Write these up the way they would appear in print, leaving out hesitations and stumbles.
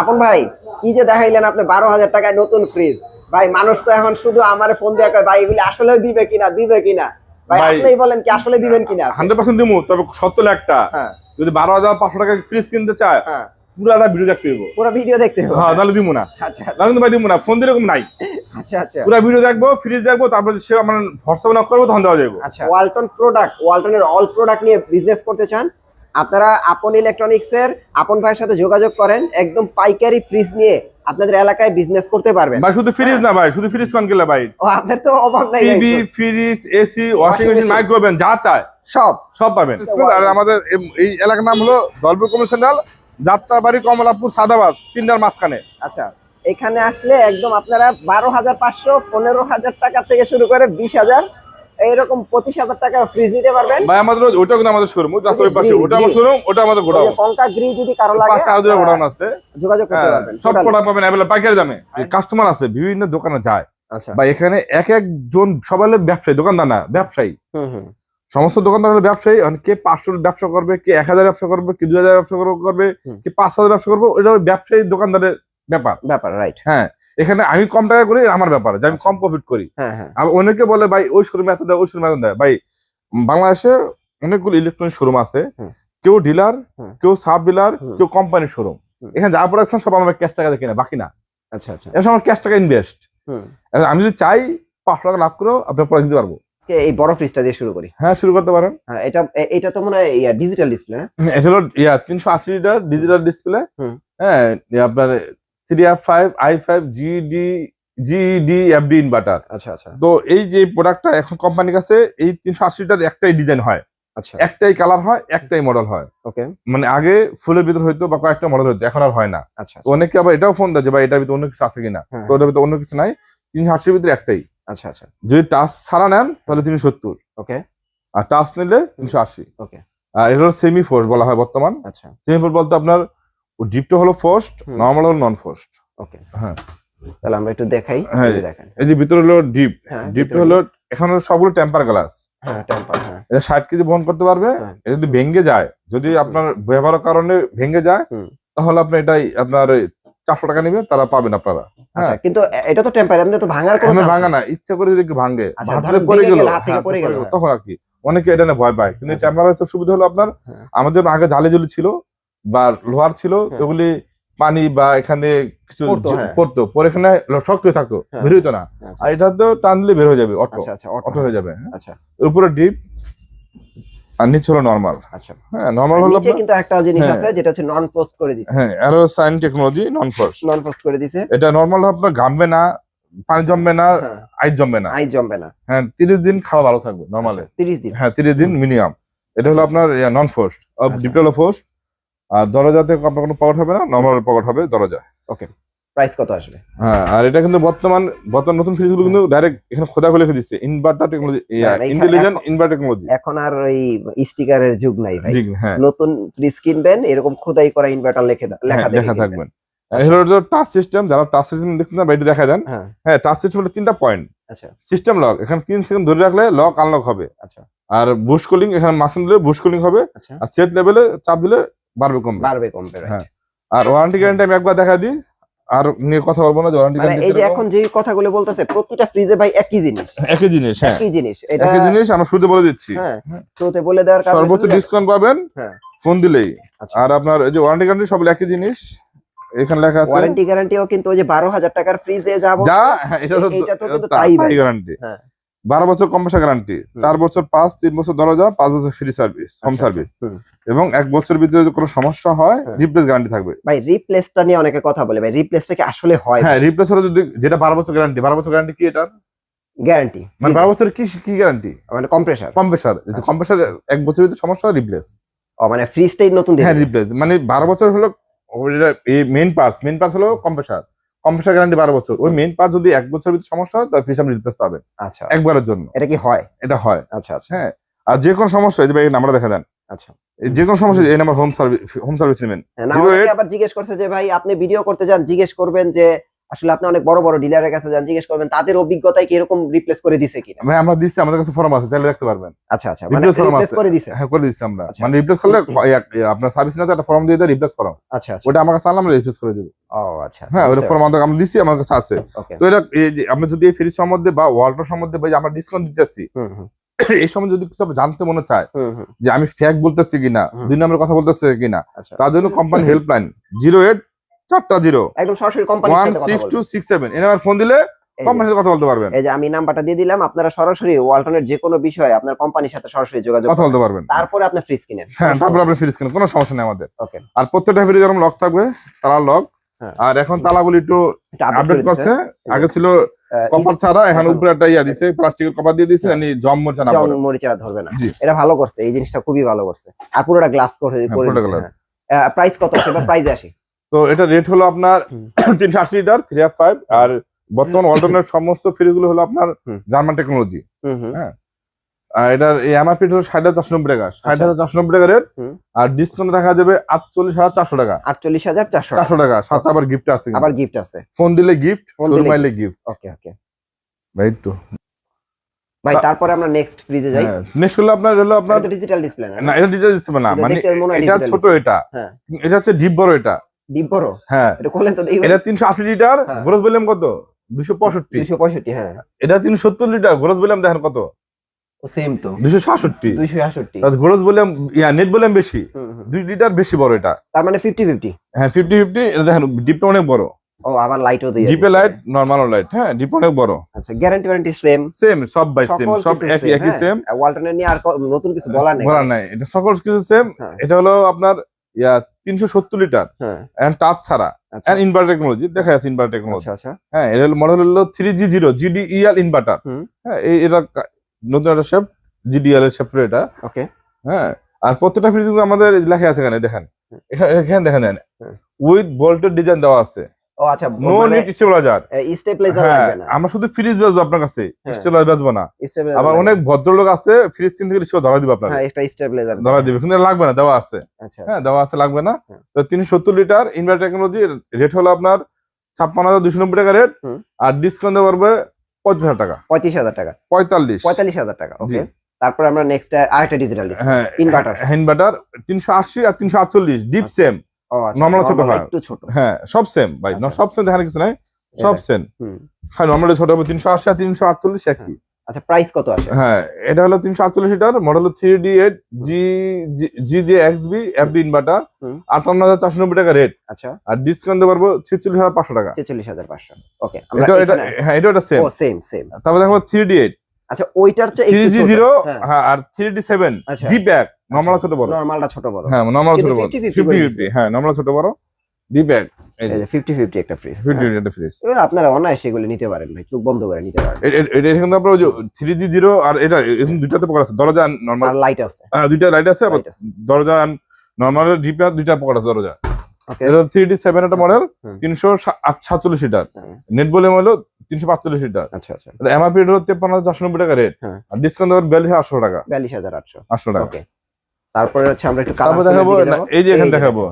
আপন ভাই কি যে দেখাইলেন আপনি 12,000 টাকায় নতুন ফ্রিজ। ভাই মানুষ তো এখন শুধু আমারে ফোন দিয়ে কয় ভাই এগুলি আসলে দিবে কিনা ভাই ভাই আপনিই বলেন কি আসলে দিবেন কিনা? 100% দিমু, তবে শর্ত হলো একটা, হ্যাঁ যদি 12,500 টাকা ফ্রিজ কিনতে চায় হ্যাঁ, পুরাটা ভিডিও দেখতে হইব। পুরো ভিডিও দেখতে হবে। হ্যাঁ, নাহলে দিমু না। আচ্ছা আচ্ছা নাহলে কিন্তু ভাই দিমু না, ফোন দিলে এরকম নাই। আচ্ছা পুরা ভিডিও দেখবো, ফ্রিজ দেখবো, তারপর সে আমার হোয়াটসঅ্যাপে নক করবো, তখন দেওয়া যাবে। আচ্ছা। ওয়ালটনের অল প্রোডাক্ট নিয়ে বিজনেস করতে চান, আপনারা আপন ইলেকট্রনিক্স এর আপন ভাইয়ের সাথে যোগাযোগ করেন। একদম পাইকারি ফ্রিজ নিয়ে আপনাদের এলাকায় বিজনেস করতে পারবেন। ভাই শুধু ফ্রিজ না ভাই, শুধু ফ্রিজ কোন কিলা ভাই, ও আপনার তো অভাব নাই। TV, fridge, AC, washing machine, micro oven যা চায় সব সব পাবেন। আর আমাদের এই এলাকার নাম হলো দলপুর কমিশনাল, যাত্রাবাড়ি, কমলাপুর, সাদাবাদ, তিনটার মাঝখানে। আচ্ছা, এখানে আসলে একদম আপনারা 12,500, 15,000 টাকা থেকে শুরু করে 20,000, এইরকম 25,000 টাকা ফ্রিজ নিতে পারবেন। ভাই আমাদের ওটা কিন্তু আমাদের শোরুম, রাস্তার পাশে ওটা আমার শোরুম, ওটা আমাদের গোডাউন। কঙ্কা গ্রি যদি কারো লাগে পাশে আরো দুটো গোডাউন আছে, যোগাযোগ করতে পারবেন। সব প্রোডাক্ট পাবেন अवेलेबल পাইকারি দামে। কাস্টমার আছে বিভিন্ন দোকানে যায়। আচ্ছা বা এখানে এক একজন সবাই হলো ব্যবসায়ী, দোকানদার না, ব্যবসায়ী। হুম সমস্ত দোকানদার হলো ব্যবসায়ী। কে 500 ব্যবসা করবে, কে 1000 ব্যবসা করবে, কে 2000 ব্যবসা করবে, কে 5000 ব্যবসা করবে, ওটা ব্যবসায়ী দোকানদারের ব্যাপার। রাইট। হ্যাঁ, এখানে আমি কম টাকা করি, আমার ব্যাপার যে আমি কম প্রফিট করি। হ্যাঁ হ্যাঁ, আর অনেকে বলে ভাই ওই শোরুমে এত দেয়, ওই শোরুমে এত দেয়। ভাই বাংলাদেশে অনেকগুলো ইলেকট্রনিক শোরুম আছে, কেউ ডিলার, কেউ সাব ডিলার, কেউ কোম্পানির শোরুম। এখানে যা প্রোডাকশন সব আমরা ক্যাশ টাকা দেখি না, বাকি না। আচ্ছা আচ্ছা, এখন আমার ক্যাশ টাকা ইনভেস্ট। আমি যদি চাই 500 টাকা লাভ করেও আপনার প্রোডাক্ট দিতে পারবো। এই বড় ফ্রিজটা দিয়ে শুরু করি। হ্যাঁ, শুরু করতে পারেন। হ্যাঁ, এটা তো মনে হয় ডিজিটাল ডিসপ্লে না? এটা হলো 380 লিটার ডিজিটাল ডিসপ্লে। হ্যাঁ, আপনার 3R5 i5 GD FD inverter. আচ্ছা আচ্ছা, তো এই যে প্রোডাক্টটা এখন কোম্পানির কাছে, এই 380 লিটার একটাই ডিজাইন হয়, আচ্ছা একটাই কালার হয়, একটাই মডেল হয়। ওকে, মানে আগে ফুলের ভিতর হইতো বা কয়েকটা মডেল হইতো, এখন আর হয় না। আচ্ছা অনেকে আবার এটাও ফোন দেয় যে ভাই এটার ভিতরে অন্য কিছু আছে কিনা। তো ওটার ভিতরে অন্য কিছু নাই, 380 ভিতরে একটাই। আচ্ছা আচ্ছা, যদি টাচ ছাড়া নেন তাহলে 370, ওকে, আর টাচ নিলে 380। ওকে, আর এটা হলো সেমি ফোর্স বলা হয় বর্তমান। আচ্ছা, সেমি ফোর্স বলতে আপনার ডিপটা হলো ফোর্সড, নরমাল হলো নন ফোর্সড। ওকে, হ্যাঁ, তাহলে আমরা একটু দেখাই। হ্যাঁ, দেখেন এই যে ভিতরে হলো ডিপ, ডিপটা হলো এখন সবগুলো টেম্পার গ্লাস। হ্যাঁ, টেম্পার। হ্যাঁ, এটা 60 কেজি বহন করতে পারবে। এটা যদি ভেঙে যায়, যদি আপনার ব্যবহারের কারণে ভেঙে যায়, তাহলে আপনি এটাই আপনার 400 টাকা নেবে, তারা পাবেন আপনারা। আচ্ছা, কিন্তু এটা তো টেম্পার, এমনি তো ভাঙার কোনো চান্স ভাঙা না, ইচ্ছা করে যদি একটু ভাঙে, আচ্ছা, হাত ধরেন পড়ে গেল, হাত থেকে পড়ে গেল, তখন আর কি অনেকে এটা নিয়ে ভয় পায়। কিন্তু টেম্পার গ্লাসের সুবিধা হলো আপনার, আমাদের আগে জালি জলি ছিল বা লোহার ছিল, ওগুলি পানি বা এখানে কিছু পড়তো, পরে এখানে শক্ত হয়ে থাকতো, বের হইতো না। আর এটা তো টানলে বের হয়ে যাবে, অটো হয়ে যাবে। আচ্ছা, উপরে ডিপ আর নিচে হলো নরমাল। আচ্ছা, হ্যাঁ, নরমাল হলো নিচে কিন্তু একটা জিনিস আছে যেটা হচ্ছে নন ফ্রস্ট করে দিয়েছে। হ্যাঁ, arrow sign technology non frost করে দিয়েছে। এটা নরমাল আপনার ঘামবে না, পানি জমবে না, আইস জমবে না। হ্যাঁ, 30 দিন খাওয়া ভালো থাকবে নরমালে। 30 দিন? হ্যাঁ, 30 দিন মিনিমাম। এটা হলো আপনার নন ফ্রস্ট। ডিপটা হলো ফ্রস্ট। আর দরজাতে আপনার কোনো পকেট হবে না, নরমাল পকেট হবে দরজা। ওকে, প্রাইস কত আসবে? হ্যাঁ, আর এটা কিন্তু বর্তমান নতুন ফ্রিজগুলো কিন্তু ডাইরেক্ট এখানে খোদা খুলে দিচ্ছে, inverter technology, intelligent inverter technology. এখন আর ওই স্টিকারের যুগ নাই ভাই। হ্যাঁ, নতুন ফ্রিজ কিনবেন, এরকম খোদাই করা ইনভার্টার লেখা থাকবেন। এটা হলো টাচ সিস্টেম, যারা টাচ সিস্টেম দেখছেন না বাইরে দেখা দেন। হ্যাঁ, টাচ সিস্টেম হলো 3টা পয়েন্ট। আচ্ছা, সিস্টেম লক, এখানে 3 সেকেন্ড ধরে রাখলে লক আনলক হবে। আচ্ছা, আর বুশ কুলিং, এখানে মাসিন দিলে বুশ কুলিং হবে। আর সেট লেভেলে চাপ দিলে বাড়বে কমবে। হ্যাঁ, আর ওয়ারেন্টি গ্যারান্টি আমি একবার দেখা দিই, আর নিয়ে কথা বলবো না। ওয়ারেন্টি গ্যারান্টি এই যে এখন যে কথাগুলো বলতেছে, প্রতিটা ফ্রিজে ভাই একই জিনিস। হ্যাঁ, একই জিনিস আমরা শুরুতে বলে দিচ্ছি। হ্যাঁ, শুরুতে বলে দেওয়ার কারণে সর্বোচ্চ ডিসকাউন্ট পাবেন ফোন দিলেই। আর আপনার এই যে ওয়ারেন্টি গ্যারান্টি সব একই জিনিস, এখানে লেখা আছে। ওয়ারেন্টি গ্যারান্টিও কিন্তু ওই যে 12,000 টাকার ফ্রিজে এটা তো কিন্তু তাই গ্যারান্টি। 12 বছর কম্প্রেসার গ্যারান্টি, 4 বছর পাস, 3 বছর দরজা, 5 বছর ফ্রি সার্ভিস, হোম সার্ভিস, এবং 1 বছরের ভিতরে যদি কোনো সমস্যা হয় রিপ্লেস গ্যারান্টি থাকবে। ভাই রিপ্লেসটা নিয়ে অনেকে কথা বলে, ভাই রিপ্লেসটা কি আসলে হয়? হ্যাঁ, রিপ্লেস হলো যদি যেটা 12 বছর গ্যারান্টি, 12 বছর গ্যারান্টি কি এটা গ্যারান্টি, মানে 12 বছরের কি গ্যারান্টি? মানে কম্প্রেসার 1 বছরের ভিতরে সমস্যা হয় রিপ্লেস। মানে ফ্রিজটাই নতুন দিবে। হ্যাঁ, রিপ্লেস মানে 12 বছর হলো এই মেইন পার্টস হলো কম্প্রেসার গ্যারান্টি 12 বছর। ওই মেইন পার্ট যদি 1 বছরের ভিতরে সমস্যা হয় তাহলে ফ্রিজ আপনি রিপ্লেস পাবেন। আচ্ছা, একবারের জন্য। এটা কি হয়? এটা হয়। আচ্ছা আচ্ছা, হ্যাঁ, আর যে কোনো সমস্যা এই যে ভাই নাম্বার দেখা দেন। আচ্ছা, যে কোনো সমস্যা এই নাম্বার হোম সার্ভিস নেবেন। আবার জিজ্ঞেস করছে যে ভাই আপনি ভিডিও করতে যান, জিজ্ঞেস করবেন যে আসলে আপনি অনেক বড় বড় ডিলারের কাছে যান, জিজ্ঞেস করবেন তাদের অভিজ্ঞতায় কি এরকম রিপ্লেস করে দিছে কিনা। ভাই আমরা দিচ্ছি, আমাদের কাছে ফর্ম আছে, চাইলে রাখতে পারবেন। আচ্ছা আচ্ছা, মানে রিপ্লেস ফর্ম রিপ্লেস আছে, করে দিছে। হ্যাঁ করে দিচ্ছি আমরা। আচ্ছা, মানে রিপ্লেস করলে আপনার সার্ভিস না একটা ফর্ম দিয়ে দেয় রিপ্লেস ফর্ম, আচ্ছা আচ্ছা, ওটা আমার কাছে আনলাম, রিপ্লেস করে দেব। ও আচ্ছা, হ্যাঁ ওটা ফর্ম আমরা দিচ্ছি, আমার কাছে আছে। ওকে, তো এটা এই যে আমরা যদি এই ফ্রিজ সম্বন্ধে বা ওয়ালটন সম্বন্ধে বা আমরা ডিসকাউন্ট দিতেছি, এই সময় যদি কিছু জানতে মনে চায় যে আমি ফেক বলতেছি কিনা, 2 নম্বরের কথা বলতেছি কিনা, তার জন্য কোম্পানি হেল্পলাইন 08 4 একদম সরাসরি কোম্পানির সাথে কথা বলবেন। 16267 এই নাম্বার ফোন দিলে কোম্পানির সাথে কথা বলতে পারবেন। এই যে আমি নাম্বারটা দিয়ে দিলাম, আপনারা সরাসরি ওয়ালটনের যে কোনো বিষয়ে আপনার কোম্পানির সাথে সরাসরি যোগাযোগ কথা বলতে পারবেন, তারপরে আপনি ফ্রিজ কিনেন। হ্যাঁ তারপর আপনি ফ্রিজ কিনেন, কোনো সমস্যা নেই আমাদের। ওকে, আর প্রত্যেকটা ফ্রিজ এরকম লক থাকবে, তালা লক। আর এখন তালাগুলি একটু আপডেট করছে, আগে ছিল কভার ছাড়া, এখন উপরে একটা ইয়া দিছে, প্লাস্টিকের কভার দিয়ে দিছে, মানে জম মরিচা না পড়ে, মরিচা ধরবে না। এটা ভালো করছে, এই জিনিসটা খুবই ভালো করছে। আর পুরোটা গ্লাস করে দিছে। প্রাইস কত সেটা প্রাইসে আসি। তো এটা রেট হলো আপনার 380 লিটার 305। আর বর্তমান ওয়ালটনের সমস্ত ফ্রিজ গুলো হলো আপনার জার্মান টেকনোলজি। হ্যাঁ, আর এটার এমআরপি হলো 60,490 টাকা, 60,490 টাকা রেট। আর ডিসকাউন্ট রাখা যাবে 48,400 টাকা, 48,400 টাকা। সাথে আবার গিফট আছে, আবার গিফট আছে, ফোন দিলে গিফট, শোরুম আইলে গিফট। ওকে ওকে ভাই তো ভাই, তারপরে আমরা নেক্সট ফ্রিজে যাই। নেক্সট হলো আপনার ডিজিটাল ডিসপ্লে না, এটা ডিজিটাল ডিসপ্লে না, মানে এটা ছোট, এটা হচ্ছে ডিপ বড়, এটা ডিপ বড়। হ্যাঁ, এটা কোলেন তো দেখি, এটা 380 লিটার, গ্রোস ভলিউম কত 265। হ্যাঁ, এটা 370 লিটার, গ্রোস ভলিউম দেখেন কত, সেম তো 266। গ্রোস ভলিউম নেট ভলিউম বেশি, 2 লিটার বেশি বড় এটা, তার মানে 50-50। হ্যাঁ 50-50। এটা দেখেন ডিপটা অনেক বড়। ও আবার লাইটও দিয়ে ডিপে লাইট, নরমাল লাইট। হ্যাঁ, ডিপ অনেক বড়। আচ্ছা, গ্যারান্টি ওয়ারেন্টি সেম সব বাই সেম, সব একই সেম। ওয়ালটনের নিয়ে আর নতুন কিছু বলার নাই, এটা সকল কিছু সেম। এটা হলো আপনার 370 লিটার, এন্ড টাচ ছাড়া, এন্ড ইনভার্টার টেকনোলজি দেখা যাচ্ছে, ইনভার্টার টেকনোলজি। আচ্ছা, হ্যাঁ, এর মডেল হলো 3G0 GDEL ইনভার্টার। হ্যাঁ, এটা নতুন একটা শেপ, GDEL এর শেপ এটা। ওকে, হ্যাঁ, আর প্রত্যেকটা ফ্রিজ আমাদের লেখা আছে এখানে, দেখেন এখানে দেখেন উইথ ভোল্টেজ ডিজাইন দেওয়া আছে। ও আচ্ছা, নো নিড স্টেবিলাইজার, লাগবে না। আমরা শুধু ফ্রিজ বেচবো আপনার কাছে, স্টেবিলাইজার বেচবো না। আবার অনেক ভদ্রলোক আছে ফ্রিজ কিনতে গেলে সেও ধরা দিবে আপনার, হ্যাঁ একটা স্টেবিলাইজার ধরা দিবে, কিন্তু লাগবে না, দেওয়া আছে। আচ্ছা, হ্যাঁ দেওয়া আছে, লাগবে না। তো 370 লিটার ইনভার্টার টেকনোলজি, রেট হলো আপনার 56,290 টাকা রেট। আর ডিসকাউন্ট দেওয়া পড়বে 35,000 টাকা, 35,000 টাকা, 45,000 টাকা। ওকে, তারপর আমরা নেক্সট আরেকটা ডিজিটাল ডিসপ্লে, হ্যাঁ ইনভার্টার 380 আর 348 ডিপ সেম। ও আচ্ছা, নরমাল ছোট হয়, একটু ছোট। হ্যাঁ সব সেম ভাই, সব সেম, দেখার কিছু নাই, সব সেম। হ্যাঁ, নরমাল ছোট হবে 380 আর 348 একই। আচ্ছা, প্রাইস কত আসে? হ্যাঁ, এটা হলো 348 litre, model 3D8 GJXB FD inverter, 58,490 টাকা রেট। আচ্ছা, আর ডিসকাউন্ট দিতে পারবো 46,500 টাকা, 46,500। ওকে, হ্যাঁ এটা সেম। ও সেম। তারপর দেখো 3D8, আচ্ছা ওইটার চেয়ে একটু ছোট। 3G0, হ্যাঁ, আর 3D7 ডি ব্যাক, নরমাল ছোট বড়, নরমালটা ছোট বড়, হ্যাঁ নরমাল ছোট বড়, 50-50, হ্যাঁ নরমাল ছোট বড় ডি ব্যাক। এই যে 50-50 একটা ফ্রিজ, 50 একটা ফ্রিজ আপনারা অনায়াসে সেগুলো নিতে পারেন ভাই, চোখ বন্ধ করে নিতে পারেন। এটা এখানে আপনারা ওই যে 3G0 আর এটা এরকম দুইটাতে পকেট আছে, দরজা নরমাল, আর লাইট আছে, দুইটা লাইট আছে, আবার দরজা নরমাল ডিপ আর দুইটা পকেট আছে দরজা। এটা 3D7 একটা মডেল, 347 লিটার, নেট ভলিউম হলো 345 লিটার। আচ্ছা আচ্ছা, এটা এমআরপি হলো 53,490 টাকা রেট। আর ডিসকাউন্ট দেওয়ার 42,800 টাকা, 42,800 টাকা। ওকে, তারপরে হচ্ছে আমরা একটু কালার দেখাবো, এই যে এখানে দেখাবো,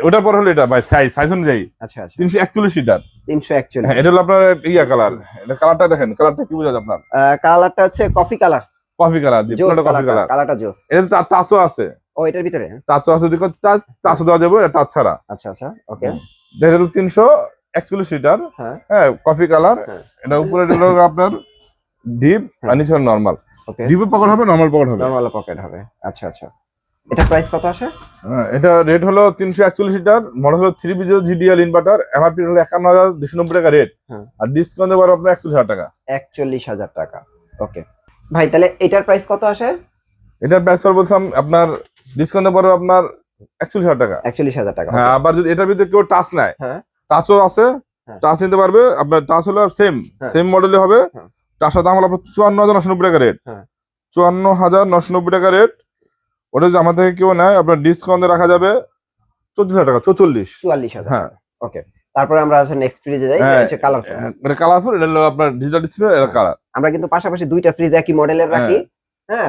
ওটার পর হলো এটা ভাই সাইজ অনুযায়ী। আচ্ছা আচ্ছা, 341 লিটার, 341। এটা হলো আপনার ইয়া কালার, এটা কালারটা দেখেন, কালারটা কি বোঝা যায় আপনার? কালারটা হচ্ছে কফি কালার, কফি কালার, ডিপটা কফি কালার, কালারটা জোস। এটা টাচও আছে, ও এটার ভিতরে টাচও আছে, দেখো টাচও দেওয়া যাবে, এটা টাচ ছাড়া। আচ্ছা আচ্ছা, ওকে, এটা হলো 341 লিটার, হ্যাঁ কফি কালার। এটা উপরে হলো আপনার ডিপ, আর নিচে নরমাল। ওকে, ডিপে পকেট হবে, নরমাল পকেট হবে। আচ্ছা আচ্ছা, এটা প্রাইস কত আসে? এটা রেট হলো 341 লিটার, মডেল হলো 3B0 GDL ইনভার্টার, এমআরপি হলো 51,290 টাকা রেট। আর ডিসকাউন্ট দেওয়ার আপনার 41,000 টাকা, 41,000 টাকা। ওকে ভাই, তাহলে এটার প্রাইস কত আসে? এটার প্রাইস পড়বে বলছিলাম আপনার ডিসকাউন্ট দেওয়ার আপনার 41,000 টাকা, 41,000 টাকা। হ্যাঁ, আবার যদি এটার ভিতরে কেউ টাচ নেয়, টাচও আছে, টাচ নিতে পারবে। আপনার টাচ হলো সেম মডেলে হবে, টাচের দাম হলো 54,990 টাকা রেট, 54,990 টাকা রেট। ওটা যদি আমার থেকে কেউ নেয়, আপনার ডিসকাউন্টে রাখা যাবে 14,000 টাকা, 44,000। হ্যাঁ, ওকে, তারপরে আমরা আছে নেক্সট ফ্রিজে যাই, এটা হচ্ছে কালারফুল। এটা কালারফুল, এটা হলো আপনার ডিজিটাল ডিসপ্লে, এটা কালার। আমরা কিন্তু পাশাপাশি দুইটা ফ্রিজ একই মডেলের রাখি, হ্যাঁ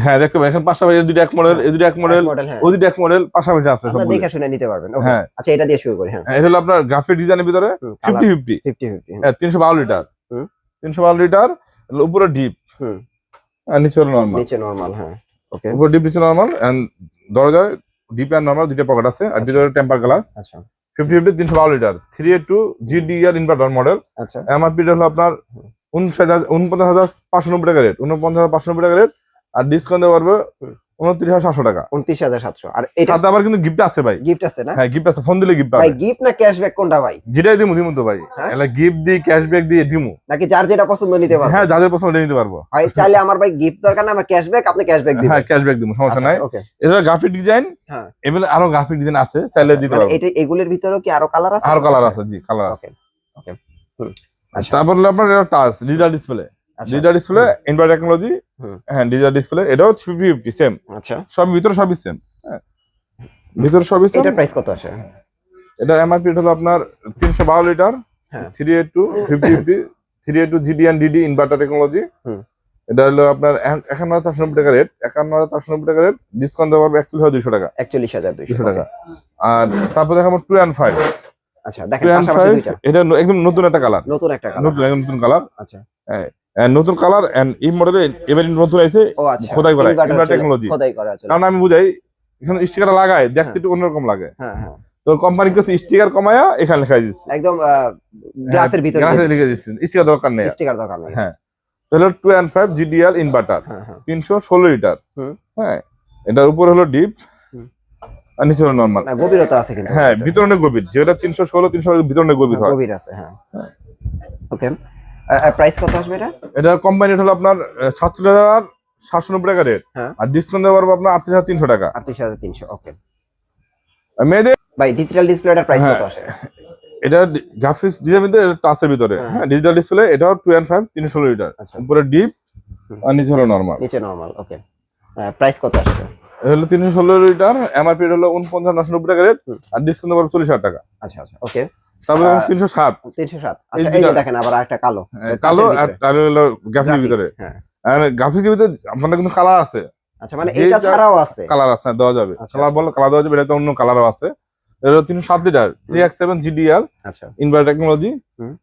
হ্যাঁ দেখতে পাবেন এখানে পাশাপাশি এই দুটো এক মডেল, এই দুটো এক মডেল, হ্যাঁ ওই দুটো এক মডেল পাশাপাশি আছে সব। আপনারা দেখে শুনে নিতে পারবেন। ওকে হ্যাঁ আচ্ছা এটা দিয়ে শুরু করি। হ্যাঁ এটা হলো আপনার গ্রাফিক ডিজাইনের ভিতরে 50-50 50-50 হ্যাঁ 312 লিটার, হুম 312 লিটার, উপরে ডিপ হুম আর নিচে হলো নরমাল। নিচে নরমাল। হ্যাঁ ওকে উপরে ডিপ নিচে নরমাল, এন্ড দরজায় ডিপ আর নরমাল দুটো পকেট আছে, আর ভিতরে টেম্পার গ্লাস। আচ্ছা 50-50 312 লিটার 382 GDR ইনভার্টার মডেল। আচ্ছা এমআরপি হলো আপনার 49,590 টাকা রেট, 49,590 টাকা রেট, আর ডিসকাউন্ট দেওয়া পারবে 29,700 টাকা। 29,700। আর এটা সাথে আবার কিন্তু গিফট আছে ভাই। গিফট আছে না? হ্যাঁ গিফট আছে, ফোন দিলে গিফট ভাই পাবে। গিফট না ক্যাশব্যাক কোনটা ভাই? যেটাই দিমু দিমু তো ভাই, হ্যাঁ? এলা গিফট দি ক্যাশব্যাক দিয়ে দিমু, নাকি যার যেটা পছন্দ নিতে পারবে? হ্যাঁ যাদের পছন্দ নিতে পারবো। ভাই চাইলে আমার ভাই গিফট দরকার না, আমার ক্যাশব্যাক, আপনি ক্যাশব্যাক দিবেন। হ্যাঁ ক্যাশব্যাক দিমু, সমস্যা নাই। ওকে এটা গ্রাফিক ডিজাইন, হ্যাঁ এমনি আরো গ্রাফিক ডিজাইন আছে, চাইলে দিতে মানে পারবো। এটা এগুলোর ভিতরেও কি আরো কালার আছে? আরো কালার আছে, জি কালার আছে। ওকে ওকে হুম আচ্ছা তারপর হলো আপনার এটা টাচ ডিজিটাল ডিসপ্লে, আচ্ছা ডিজিটাল ডিসপ্লে ইনভার্টার টেকনোলজি। হুম। হ্যাঁ ডিজিটাল ডিসপ্লে, এটাও 50-50 সেম, আচ্ছা সব ভিতরে সবই সেম। হ্যাঁ ভিতরে সবই সেম। এটার প্রাইস কত আসে? এটা এমআরপি হলো আপনার 312 লিটার, হ্যাঁ 382 50-50 382 GD and DD inverter technology. হুম এটা হলো আপনার 51,490 টাকা রেট, 51,490 টাকা রেট, ডিসকাউন্ট দেওয়া পারবে 41,200 টাকা, 41,200 টাকা। আর তারপর দেখাবো 2 and 5। আচ্ছা দেখেন পাশাপাশি দুইটা এটা একদম নতুন একটা কালার, নতুন একটা কালার। নতুন একদম নতুন কালার। আচ্ছা নতুন কালার এন্ড এই মডেলে এবার নতুন আছে ও আচ্ছা খোদাই করা ইনভার্টার ইনভার্টার টেকনোলজি। খোদাই করা আছে। কারণ আমি বুঝাই এখানে স্টিকার লাগায় দেখতে একটু অন্যরকম লাগে, হ্যাঁ হ্যাঁ তো কোম্পানি কিছু স্টিকার কমায়া এখানে লেখাই দিচ্ছে, একদম গ্লাসের ভিতরে গ্লাসে লিখে দিচ্ছে, স্টিকার দরকার নেই। স্টিকার দরকার নেই। হ্যাঁ তাহলে 2 and 5 GDL ইনভার্টার হ্যাঁ হ্যাঁ 316 লিটার। হুম। হ্যাঁ এটার উপর হলো ডিপ হুম। আর নিচে হলো নরমাল। না গভীরতা আছে কিন্তু। হ্যাঁ ভিতরে অনেক গভীর, যেটা 316 ভিতরে অনেক গভীর হয়। গভীর আছে হ্যাঁ ওকে প্রাইস কত আসবে এটা? এটার কোম্পানি হলো আপনার 47,790 টাকা রেট, হ্যাঁ আর ডিসকাউন্ট দেওয়া পারবো আপনার 38,300 টাকা। 38,300 ওকে আর মেয়েদের ভাই ডিজিটাল ডিসপ্লেটার প্রাইস কত আসে? এটা গ্রাফিক্স ডিজাইন ভিতরে টাচের ভিতরে। হ্যাঁ। হ্যাঁ ডিজিটাল ডিসপ্লে, এটাও 2 and 5 316 লিটার, আচ্ছা উপরে ডিপ হুম। আর নিচে হলো নরমাল। নিচে নরমাল ওকে প্রাইস কত আসবে? এটা হলো 316 লিটার, এমআরপি হলো 49,990 টাকা রেট, হুম। আর ডিসকাউন্ট দেওয়া 40,000 টাকা। আচ্ছা আচ্ছা ওকে তারপর 307 307 এই আচ্ছা এই যে দুইটা- দেখেন আবার আরেকটা কালো কালো, কাচের আর ভিতরে। আর হলো গ্রাফিক্সের ভিতরে। হ্যাঁ আর গ্রাফিক্সের ভিতরে আপনাদের কিন্তু কালার আছে, আচ্ছা মানে যে এটা যা- ছাড়াও আছে। কালার আছে দেওয়া যাবে, আচ্ছা, কালার বললে কালার দেওয়া যাবে, এটা তো অন্য কালারও আছে। এটা হলো 307 লিটার 3X7 GDR আচ্ছা ইনভার্টার টেকনোলজি। হুম।